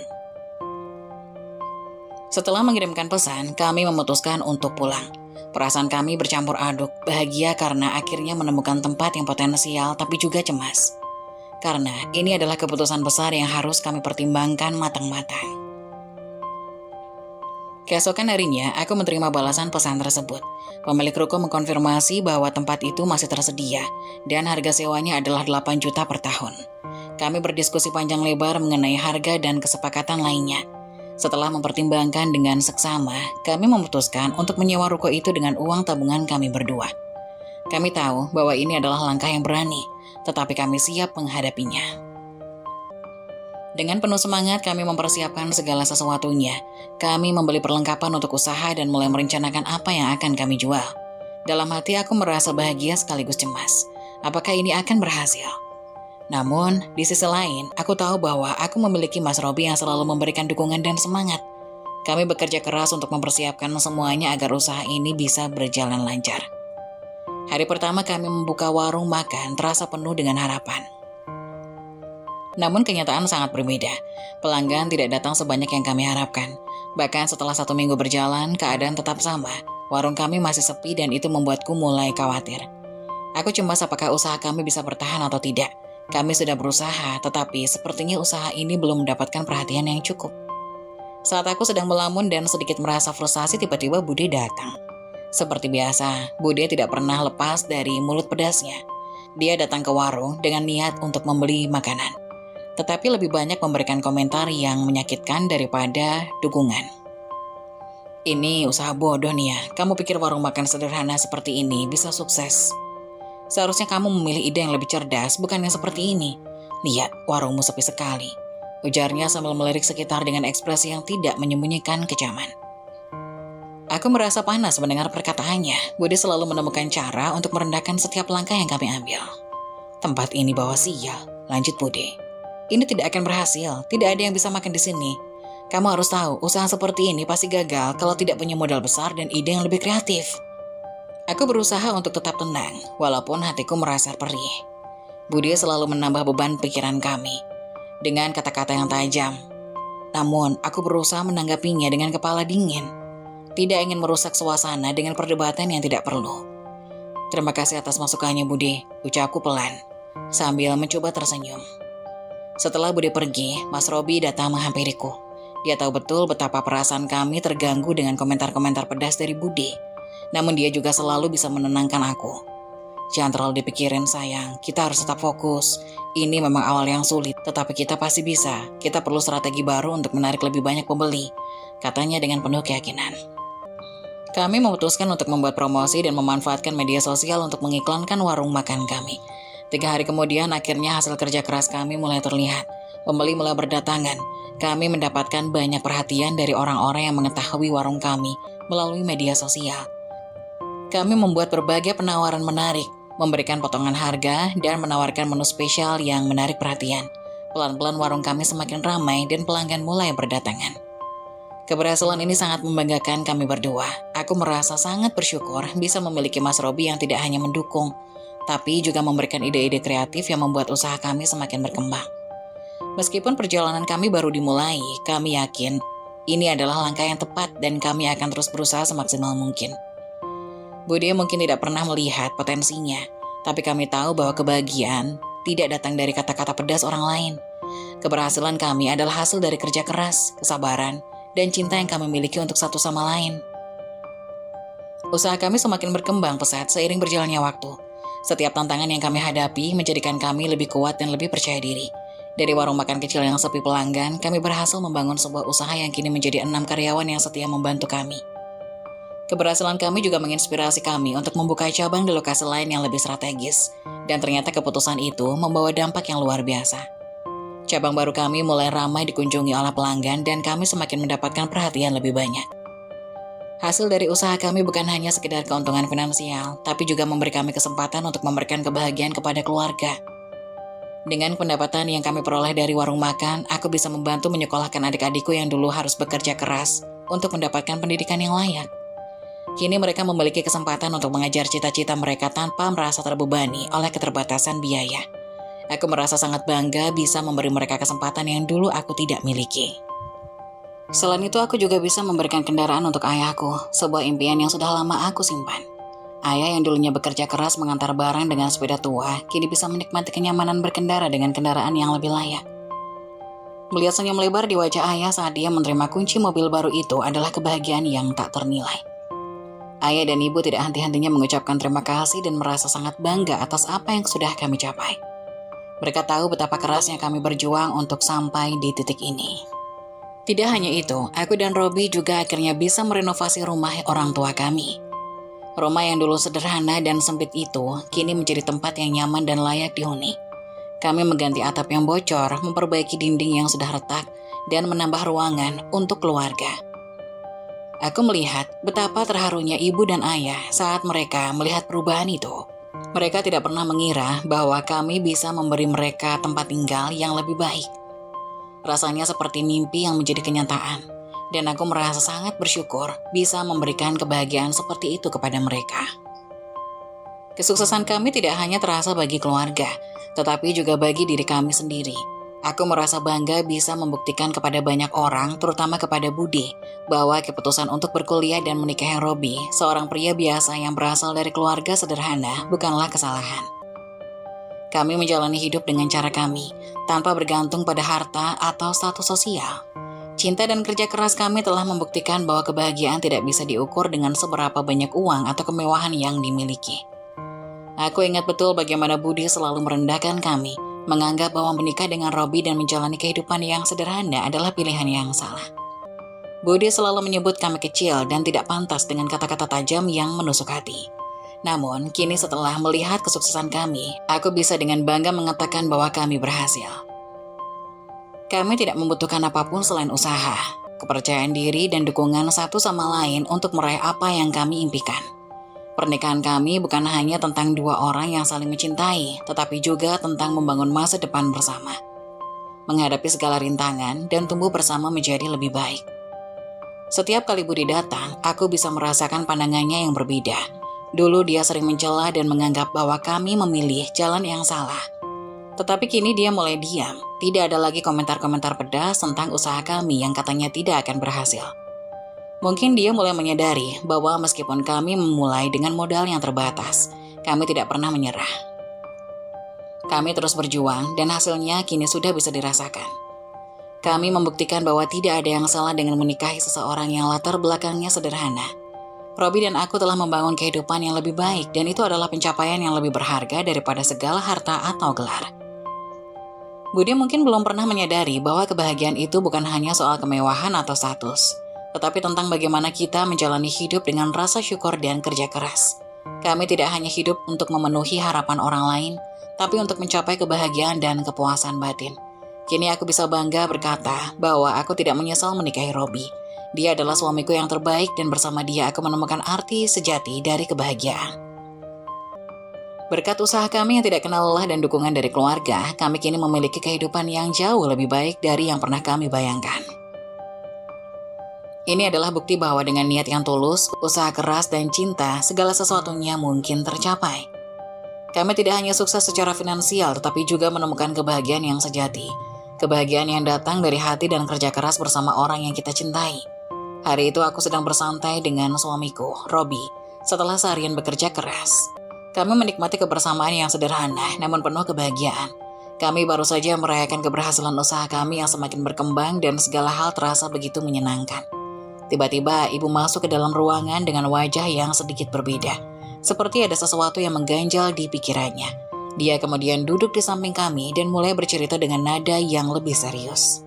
Setelah mengirimkan pesan, kami memutuskan untuk pulang. Perasaan kami bercampur aduk, bahagia karena akhirnya menemukan tempat yang potensial tapi juga cemas. Karena ini adalah keputusan besar yang harus kami pertimbangkan matang-matang. Keesokan harinya, aku menerima balasan pesan tersebut. Pemilik ruko mengkonfirmasi bahwa tempat itu masih tersedia dan harga sewanya adalah 8 juta per tahun. Kami berdiskusi panjang lebar mengenai harga dan kesepakatan lainnya. Setelah mempertimbangkan dengan seksama, kami memutuskan untuk menyewa ruko itu dengan uang tabungan kami berdua. Kami tahu bahwa ini adalah langkah yang berani, tetapi kami siap menghadapinya. Dengan penuh semangat, kami mempersiapkan segala sesuatunya. Kami membeli perlengkapan untuk usaha dan mulai merencanakan apa yang akan kami jual. Dalam hati aku merasa bahagia sekaligus cemas. Apakah ini akan berhasil? Namun, di sisi lain, aku tahu bahwa aku memiliki Mas Robi yang selalu memberikan dukungan dan semangat. Kami bekerja keras untuk mempersiapkan semuanya agar usaha ini bisa berjalan lancar. Hari pertama kami membuka warung makan terasa penuh dengan harapan. Namun kenyataan sangat berbeda. Pelanggan tidak datang sebanyak yang kami harapkan. Bahkan setelah 1 minggu berjalan, keadaan tetap sama. Warung kami masih sepi dan itu membuatku mulai khawatir. Aku cemas apakah usaha kami bisa bertahan atau tidak. Kami sudah berusaha, tetapi sepertinya usaha ini belum mendapatkan perhatian yang cukup. Saat aku sedang melamun dan sedikit merasa frustasi, tiba-tiba Bude datang. Seperti biasa, Bude tidak pernah lepas dari mulut pedasnya. Dia datang ke warung dengan niat untuk membeli makanan, tetapi lebih banyak memberikan komentar yang menyakitkan daripada dukungan. Ini usaha bodoh nih ya, kamu pikir warung makan sederhana seperti ini bisa sukses? Seharusnya kamu memilih ide yang lebih cerdas, bukan yang seperti ini. Lihat, warungmu sepi sekali, ujarnya sambil melirik sekitar dengan ekspresi yang tidak menyembunyikan kecaman. Aku merasa panas mendengar perkataannya. Bude selalu menemukan cara untuk merendahkan setiap langkah yang kami ambil. Tempat ini bawa sial, lanjut Bude. Ini tidak akan berhasil, tidak ada yang bisa makan di sini. Kamu harus tahu, usaha seperti ini pasti gagal kalau tidak punya modal besar dan ide yang lebih kreatif. Aku berusaha untuk tetap tenang, walaupun hatiku merasa perih. Bude selalu menambah beban pikiran kami dengan kata-kata yang tajam. Namun, aku berusaha menanggapinya dengan kepala dingin. Tidak ingin merusak suasana dengan perdebatan yang tidak perlu. Terima kasih atas masukannya, Bude, ucapku pelan, sambil mencoba tersenyum. Setelah Bude pergi, Mas Robi datang menghampiriku. Dia tahu betul betapa perasaan kami terganggu dengan komentar-komentar pedas dari Bude. Namun dia juga selalu bisa menenangkan aku. Jangan terlalu dipikirin sayang, kita harus tetap fokus. Ini memang awal yang sulit, tetapi kita pasti bisa. Kita perlu strategi baru untuk menarik lebih banyak pembeli, katanya dengan penuh keyakinan. Kami memutuskan untuk membuat promosi dan memanfaatkan media sosial untuk mengiklankan warung makan kami. 3 hari kemudian akhirnya hasil kerja keras kami mulai terlihat. Pembeli mulai berdatangan. Kami mendapatkan banyak perhatian dari orang-orang yang mengetahui warung kami melalui media sosial. Kami membuat berbagai penawaran menarik, memberikan potongan harga, dan menawarkan menu spesial yang menarik perhatian. Pelan-pelan warung kami semakin ramai dan pelanggan mulai berdatangan. Keberhasilan ini sangat membanggakan kami berdua. Aku merasa sangat bersyukur bisa memiliki Mas Robi yang tidak hanya mendukung, tapi juga memberikan ide-ide kreatif yang membuat usaha kami semakin berkembang. Meskipun perjalanan kami baru dimulai, kami yakin ini adalah langkah yang tepat dan kami akan terus berusaha semaksimal mungkin. Bude mungkin tidak pernah melihat potensinya, tapi kami tahu bahwa kebahagiaan tidak datang dari kata-kata pedas orang lain. Keberhasilan kami adalah hasil dari kerja keras, kesabaran, dan cinta yang kami miliki untuk satu sama lain. Usaha kami semakin berkembang pesat seiring berjalannya waktu. Setiap tantangan yang kami hadapi menjadikan kami lebih kuat dan lebih percaya diri. Dari warung makan kecil yang sepi pelanggan, kami berhasil membangun sebuah usaha yang kini menjadi 6 karyawan yang setia membantu kami. Keberhasilan kami juga menginspirasi kami untuk membuka cabang di lokasi lain yang lebih strategis, dan ternyata keputusan itu membawa dampak yang luar biasa. Cabang baru kami mulai ramai dikunjungi oleh pelanggan dan kami semakin mendapatkan perhatian lebih banyak. Hasil dari usaha kami bukan hanya sekedar keuntungan finansial, tapi juga memberi kami kesempatan untuk memberikan kebahagiaan kepada keluarga. Dengan pendapatan yang kami peroleh dari warung makan, aku bisa membantu menyekolahkan adik-adikku yang dulu harus bekerja keras untuk mendapatkan pendidikan yang layak. Kini mereka memiliki kesempatan untuk mengejar cita-cita mereka tanpa merasa terbebani oleh keterbatasan biaya. Aku merasa sangat bangga bisa memberi mereka kesempatan yang dulu aku tidak miliki. Selain itu, aku juga bisa memberikan kendaraan untuk ayahku, sebuah impian yang sudah lama aku simpan. Ayah yang dulunya bekerja keras mengantar barang dengan sepeda tua, kini bisa menikmati kenyamanan berkendara dengan kendaraan yang lebih layak. Melihat senyum lebar di wajah ayah saat dia menerima kunci mobil baru itu adalah kebahagiaan yang tak ternilai. Ayah dan ibu tidak henti-hentinya mengucapkan terima kasih dan merasa sangat bangga atas apa yang sudah kami capai. Mereka tahu betapa kerasnya kami berjuang untuk sampai di titik ini. Tidak hanya itu, aku dan Robi juga akhirnya bisa merenovasi rumah orang tua kami. Rumah yang dulu sederhana dan sempit itu kini menjadi tempat yang nyaman dan layak dihuni. Kami mengganti atap yang bocor, memperbaiki dinding yang sudah retak, dan menambah ruangan untuk keluarga. Aku melihat betapa terharunya ibu dan ayah saat mereka melihat perubahan itu. Mereka tidak pernah mengira bahwa kami bisa memberi mereka tempat tinggal yang lebih baik. Rasanya seperti mimpi yang menjadi kenyataan, dan aku merasa sangat bersyukur bisa memberikan kebahagiaan seperti itu kepada mereka. Kesuksesan kami tidak hanya terasa bagi keluarga, tetapi juga bagi diri kami sendiri. Aku merasa bangga bisa membuktikan kepada banyak orang, terutama kepada Budi, bahwa keputusan untuk berkuliah dan menikahi Robi, seorang pria biasa yang berasal dari keluarga sederhana, bukanlah kesalahan. Kami menjalani hidup dengan cara kami, tanpa bergantung pada harta atau status sosial. Cinta dan kerja keras kami telah membuktikan bahwa kebahagiaan tidak bisa diukur dengan seberapa banyak uang atau kemewahan yang dimiliki. Aku ingat betul bagaimana Budi selalu merendahkan kami, menganggap bahwa menikah dengan Robi dan menjalani kehidupan yang sederhana adalah pilihan yang salah. Budi selalu menyebut kami kecil dan tidak pantas dengan kata-kata tajam yang menusuk hati. Namun, kini setelah melihat kesuksesan kami, aku bisa dengan bangga mengatakan bahwa kami berhasil. Kami tidak membutuhkan apapun selain usaha, kepercayaan diri, dan dukungan satu sama lain untuk meraih apa yang kami impikan. Pernikahan kami bukan hanya tentang dua orang yang saling mencintai, tetapi juga tentang membangun masa depan bersama. Menghadapi segala rintangan dan tumbuh bersama menjadi lebih baik. Setiap kali Budi datang, aku bisa merasakan pandangannya yang berbeda. Dulu dia sering mencela dan menganggap bahwa kami memilih jalan yang salah. Tetapi kini dia mulai diam, tidak ada lagi komentar-komentar pedas tentang usaha kami yang katanya tidak akan berhasil. Mungkin dia mulai menyadari bahwa meskipun kami memulai dengan modal yang terbatas, kami tidak pernah menyerah. Kami terus berjuang dan hasilnya kini sudah bisa dirasakan. Kami membuktikan bahwa tidak ada yang salah dengan menikahi seseorang yang latar belakangnya sederhana. Robi dan aku telah membangun kehidupan yang lebih baik dan itu adalah pencapaian yang lebih berharga daripada segala harta atau gelar. Budi mungkin belum pernah menyadari bahwa kebahagiaan itu bukan hanya soal kemewahan atau status, tetapi tentang bagaimana kita menjalani hidup dengan rasa syukur dan kerja keras. Kami tidak hanya hidup untuk memenuhi harapan orang lain, tapi untuk mencapai kebahagiaan dan kepuasan batin. Kini aku bisa bangga berkata bahwa aku tidak menyesal menikahi Robi. Dia adalah suamiku yang terbaik dan bersama dia aku menemukan arti sejati dari kebahagiaan. Berkat usaha kami yang tidak kenal lelah dan dukungan dari keluarga, kami kini memiliki kehidupan yang jauh lebih baik dari yang pernah kami bayangkan. Ini adalah bukti bahwa dengan niat yang tulus, usaha keras, dan cinta, segala sesuatunya mungkin tercapai. Kami tidak hanya sukses secara finansial, tetapi juga menemukan kebahagiaan yang sejati. Kebahagiaan yang datang dari hati dan kerja keras bersama orang yang kita cintai. Hari itu aku sedang bersantai dengan suamiku, Robi, setelah seharian bekerja keras. Kami menikmati kebersamaan yang sederhana, namun penuh kebahagiaan. Kami baru saja merayakan keberhasilan usaha kami yang semakin berkembang dan segala hal terasa begitu menyenangkan. Tiba-tiba ibu masuk ke dalam ruangan dengan wajah yang sedikit berbeda. Seperti ada sesuatu yang mengganjal di pikirannya. Dia kemudian duduk di samping kami dan mulai bercerita dengan nada yang lebih serius.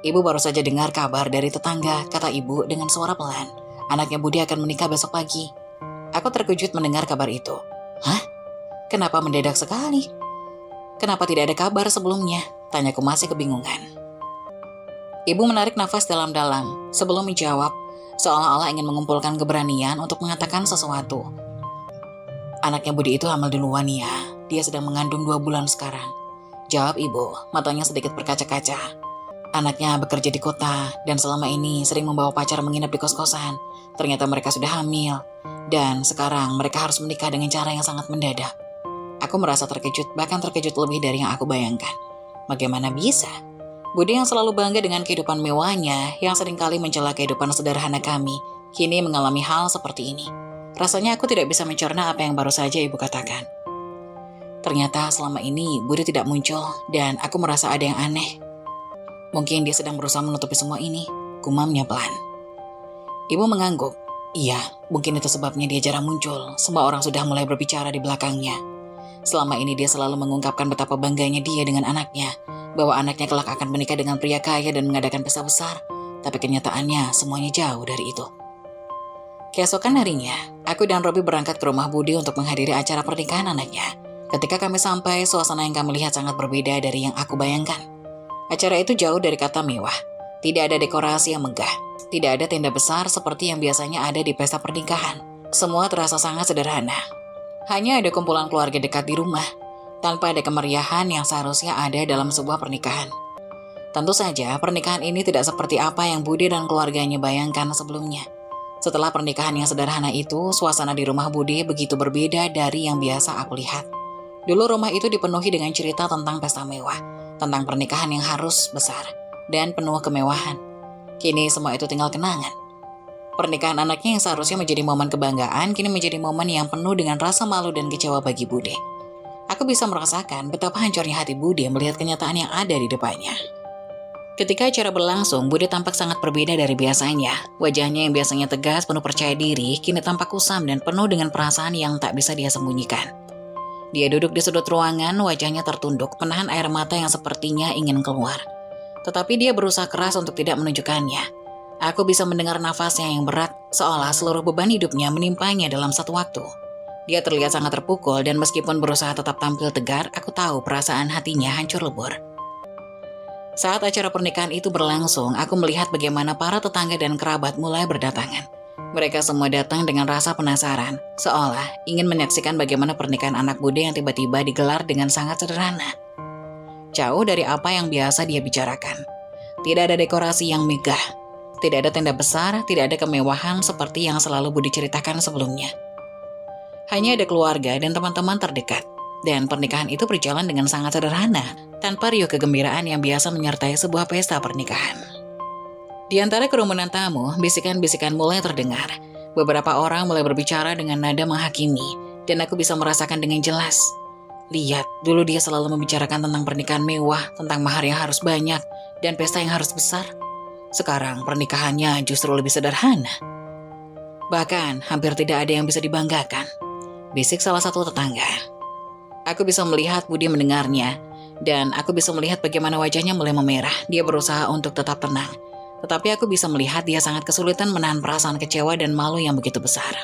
Ibu baru saja dengar kabar dari tetangga, kata ibu dengan suara pelan. Anaknya Budi akan menikah besok pagi. Aku terkejut mendengar kabar itu. Hah? Kenapa mendadak sekali? Kenapa tidak ada kabar sebelumnya? Tanyaku masih kebingungan. Ibu menarik nafas dalam-dalam sebelum menjawab, seolah-olah ingin mengumpulkan keberanian untuk mengatakan sesuatu. Anaknya Budi itu hamil duluan ya, dia sedang mengandung 2 bulan sekarang. Jawab ibu, matanya sedikit berkaca-kaca. Anaknya bekerja di kota dan selama ini sering membawa pacar menginap di kos-kosan. Ternyata mereka sudah hamil, dan sekarang mereka harus menikah dengan cara yang sangat mendadak. Aku merasa terkejut, bahkan terkejut lebih dari yang aku bayangkan. Bagaimana bisa? Budi yang selalu bangga dengan kehidupan mewahnya, yang seringkali mencela kehidupan sederhana kami, kini mengalami hal seperti ini. Rasanya aku tidak bisa mencerna apa yang baru saja ibu katakan. Ternyata selama ini Budi tidak muncul, dan aku merasa ada yang aneh. Mungkin dia sedang berusaha menutupi semua ini, gumamnya pelan. Ibu mengangguk. Iya, mungkin itu sebabnya dia jarang muncul. Semua orang sudah mulai berbicara di belakangnya. Selama ini dia selalu mengungkapkan betapa bangganya dia dengan anaknya, bahwa anaknya kelak akan menikah dengan pria kaya dan mengadakan pesta besar. Tapi kenyataannya semuanya jauh dari itu. Keesokan harinya, aku dan Robi berangkat ke rumah Budi untuk menghadiri acara pernikahan anaknya. Ketika kami sampai, suasana yang kami lihat sangat berbeda dari yang aku bayangkan. Acara itu jauh dari kata mewah. Tidak ada dekorasi yang megah. Tidak ada tenda besar seperti yang biasanya ada di pesta pernikahan. Semua terasa sangat sederhana. Hanya ada kumpulan keluarga dekat di rumah, tanpa ada kemeriahan yang seharusnya ada dalam sebuah pernikahan. Tentu saja, pernikahan ini tidak seperti apa yang Budi dan keluarganya bayangkan sebelumnya. Setelah pernikahan yang sederhana itu, suasana di rumah Budi begitu berbeda dari yang biasa aku lihat. Dulu rumah itu dipenuhi dengan cerita tentang pesta mewah, tentang pernikahan yang harus besar, dan penuh kemewahan. Kini semua itu tinggal kenangan. Pernikahan anaknya yang seharusnya menjadi momen kebanggaan, kini menjadi momen yang penuh dengan rasa malu dan kecewa bagi Budi. Aku bisa merasakan betapa hancurnya hati Budi melihat kenyataan yang ada di depannya. Ketika acara berlangsung, Budi tampak sangat berbeda dari biasanya. Wajahnya yang biasanya tegas, penuh percaya diri, kini tampak kusam dan penuh dengan perasaan yang tak bisa dia sembunyikan. Dia duduk di sudut ruangan, wajahnya tertunduk, menahan air mata yang sepertinya ingin keluar. Tetapi dia berusaha keras untuk tidak menunjukkannya. Aku bisa mendengar nafasnya yang berat, seolah seluruh beban hidupnya menimpanya dalam satu waktu. Dia terlihat sangat terpukul dan meskipun berusaha tetap tampil tegar, aku tahu perasaan hatinya hancur lebur. Saat acara pernikahan itu berlangsung, aku melihat bagaimana para tetangga dan kerabat mulai berdatangan. Mereka semua datang dengan rasa penasaran, seolah ingin menyaksikan bagaimana pernikahan anak Budi yang tiba-tiba digelar dengan sangat sederhana. Jauh dari apa yang biasa dia bicarakan. Tidak ada dekorasi yang megah, tidak ada tenda besar, tidak ada kemewahan seperti yang selalu Budi ceritakan sebelumnya. Hanya ada keluarga dan teman-teman terdekat, dan pernikahan itu berjalan dengan sangat sederhana, tanpa riuh kegembiraan yang biasa menyertai sebuah pesta pernikahan. Di antara kerumunan tamu, bisikan-bisikan mulai terdengar. Beberapa orang mulai berbicara dengan nada menghakimi, dan aku bisa merasakan dengan jelas. Lihat, dulu dia selalu membicarakan tentang pernikahan mewah, tentang mahar yang harus banyak, dan pesta yang harus besar. Sekarang pernikahannya justru lebih sederhana. Bahkan hampir tidak ada yang bisa dibanggakan, bisik salah satu tetangga. Aku bisa melihat Budi mendengarnya, dan aku bisa melihat bagaimana wajahnya mulai memerah. Dia berusaha untuk tetap tenang, tetapi aku bisa melihat dia sangat kesulitan menahan perasaan kecewa dan malu yang begitu besar.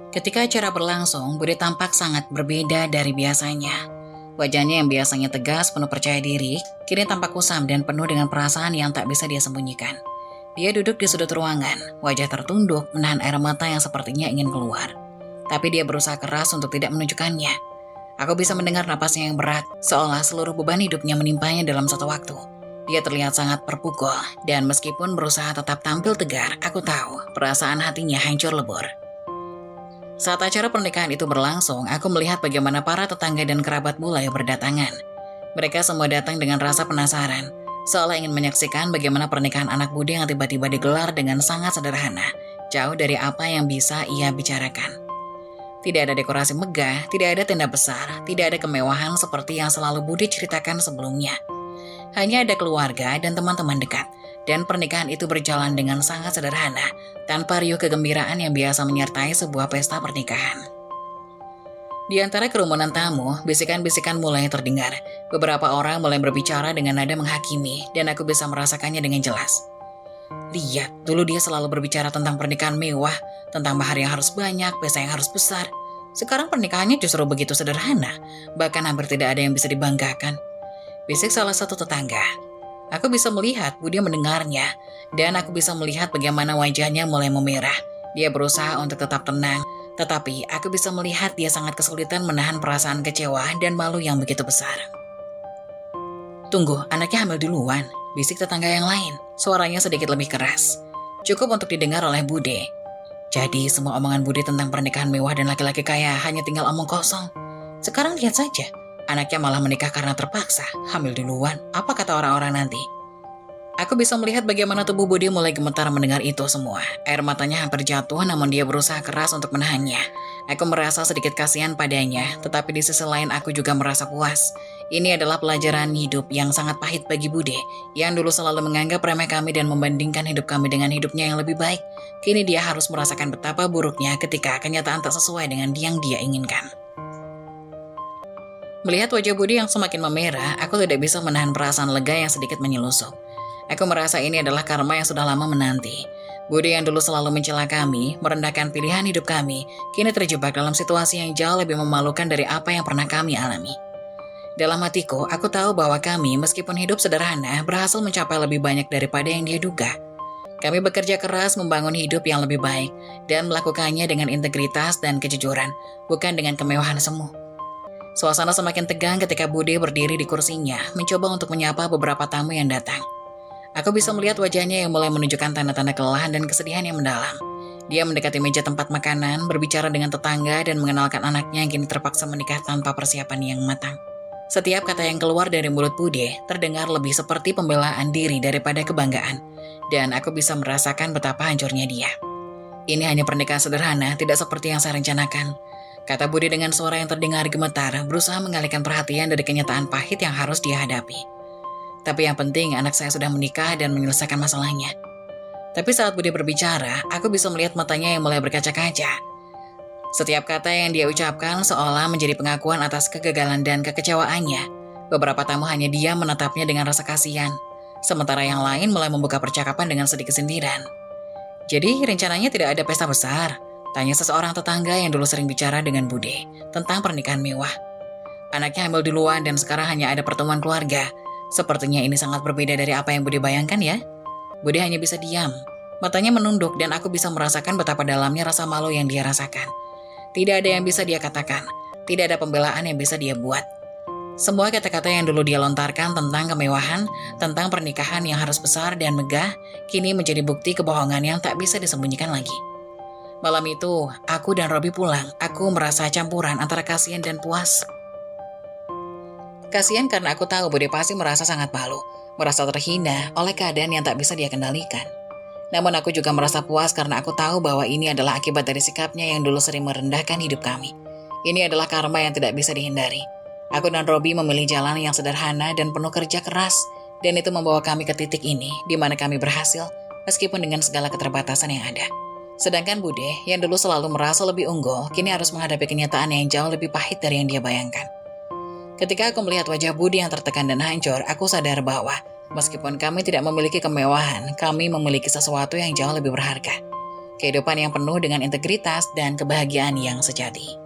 Ketika acara berlangsung, Budi tampak sangat berbeda dari biasanya. Wajahnya yang biasanya tegas, penuh percaya diri, kini tampak kusam dan penuh dengan perasaan yang tak bisa dia sembunyikan. Dia duduk di sudut ruangan, wajah tertunduk, menahan air mata yang sepertinya ingin keluar. Tapi dia berusaha keras untuk tidak menunjukkannya. Aku bisa mendengar napasnya yang berat, seolah seluruh beban hidupnya menimpanya dalam satu waktu. Dia terlihat sangat terpukul, dan meskipun berusaha tetap tampil tegar, aku tahu perasaan hatinya hancur lebur. Saat acara pernikahan itu berlangsung, aku melihat bagaimana para tetangga dan kerabat mulai berdatangan. Mereka semua datang dengan rasa penasaran, seolah ingin menyaksikan bagaimana pernikahan anak Budi yang tiba-tiba digelar dengan sangat sederhana, jauh dari apa yang bisa ia bicarakan. Tidak ada dekorasi megah, tidak ada tenda besar, tidak ada kemewahan seperti yang selalu Budi ceritakan sebelumnya. Hanya ada keluarga dan teman-teman dekat, dan pernikahan itu berjalan dengan sangat sederhana, tanpa riuh kegembiraan yang biasa menyertai sebuah pesta pernikahan. Di antara kerumunan tamu, bisikan-bisikan mulai terdengar. Beberapa orang mulai berbicara dengan nada menghakimi, dan aku bisa merasakannya dengan jelas. Lihat, dulu dia selalu berbicara tentang pernikahan mewah, tentang mahar yang harus banyak, pesta yang harus besar. Sekarang pernikahannya justru begitu sederhana, bahkan hampir tidak ada yang bisa dibanggakan. Bisik salah satu tetangga. Aku bisa melihat Budi mendengarnya, dan aku bisa melihat bagaimana wajahnya mulai memerah. Dia berusaha untuk tetap tenang, tetapi aku bisa melihat dia sangat kesulitan menahan perasaan kecewa dan malu yang begitu besar. Tunggu, anaknya hamil duluan, bisik tetangga yang lain. Suaranya sedikit lebih keras. cukup untuk didengar oleh Bude. Jadi semua omongan Bude tentang pernikahan mewah dan laki-laki kaya hanya tinggal omong kosong. Sekarang lihat saja, anaknya malah menikah karena terpaksa, hamil duluan. Apa kata orang-orang nanti? Aku bisa melihat bagaimana tubuh Bude mulai gemetar mendengar itu semua. Air matanya hampir jatuh, namun dia berusaha keras untuk menahannya. Aku merasa sedikit kasihan padanya, tetapi di sisi lain aku juga merasa puas. Ini adalah pelajaran hidup yang sangat pahit bagi Bude, yang dulu selalu menganggap remeh kami dan membandingkan hidup kami dengan hidupnya yang lebih baik. Kini dia harus merasakan betapa buruknya ketika kenyataan tak sesuai dengan yang dia inginkan. Melihat wajah Bude yang semakin memerah, aku tidak bisa menahan perasaan lega yang sedikit menyelusup. Aku merasa ini adalah karma yang sudah lama menanti. Bude yang dulu selalu mencela kami, merendahkan pilihan hidup kami, kini terjebak dalam situasi yang jauh lebih memalukan dari apa yang pernah kami alami. Dalam hatiku, aku tahu bahwa kami, meskipun hidup sederhana, berhasil mencapai lebih banyak daripada yang dia duga. Kami bekerja keras membangun hidup yang lebih baik, dan melakukannya dengan integritas dan kejujuran, bukan dengan kemewahan semu. Suasana semakin tegang ketika Bude berdiri di kursinya, mencoba untuk menyapa beberapa tamu yang datang. Aku bisa melihat wajahnya yang mulai menunjukkan tanda-tanda kelelahan dan kesedihan yang mendalam. Dia mendekati meja tempat makanan, berbicara dengan tetangga, dan mengenalkan anaknya yang kini terpaksa menikah tanpa persiapan yang matang. Setiap kata yang keluar dari mulut Bude terdengar lebih seperti pembelaan diri daripada kebanggaan, dan aku bisa merasakan betapa hancurnya dia. Ini hanya pernikahan sederhana, tidak seperti yang saya rencanakan, kata Bude dengan suara yang terdengar gemetar, berusaha mengalihkan perhatian dari kenyataan pahit yang harus dia hadapi. Tapi yang penting anak saya sudah menikah dan menyelesaikan masalahnya. Tapi saat Bude berbicara, aku bisa melihat matanya yang mulai berkaca-kaca. Setiap kata yang dia ucapkan seolah menjadi pengakuan atas kegagalan dan kekecewaannya. Beberapa tamu hanya diam menatapnya dengan rasa kasihan, sementara yang lain mulai membuka percakapan dengan sedikit sindiran. Jadi rencananya tidak ada pesta besar? Tanya seseorang tetangga yang dulu sering bicara dengan Bude tentang pernikahan mewah. Anaknya hamil duluan dan sekarang hanya ada pertemuan keluarga. Sepertinya ini sangat berbeda dari apa yang Bude bayangkan ya. Bude hanya bisa diam. Matanya menunduk dan aku bisa merasakan betapa dalamnya rasa malu yang dia rasakan. Tidak ada yang bisa dia katakan. Tidak ada pembelaan yang bisa dia buat. Semua kata-kata yang dulu dia lontarkan tentang kemewahan, tentang pernikahan yang harus besar dan megah, kini menjadi bukti kebohongan yang tak bisa disembunyikan lagi. Malam itu, aku dan Robi pulang. Aku merasa campuran antara kasihan dan puas. Kasihan karena aku tahu Bude pasti merasa sangat malu, merasa terhina oleh keadaan yang tak bisa dia kendalikan. Namun aku juga merasa puas karena aku tahu bahwa ini adalah akibat dari sikapnya yang dulu sering merendahkan hidup kami. Ini adalah karma yang tidak bisa dihindari. Aku dan Robi memilih jalan yang sederhana dan penuh kerja keras, dan itu membawa kami ke titik ini, di mana kami berhasil, meskipun dengan segala keterbatasan yang ada. Sedangkan Bude, yang dulu selalu merasa lebih unggul, kini harus menghadapi kenyataan yang jauh lebih pahit dari yang dia bayangkan. Ketika aku melihat wajah Bude yang tertekan dan hancur, aku sadar bahwa meskipun kami tidak memiliki kemewahan, kami memiliki sesuatu yang jauh lebih berharga. Kehidupan yang penuh dengan integritas dan kebahagiaan yang sejati.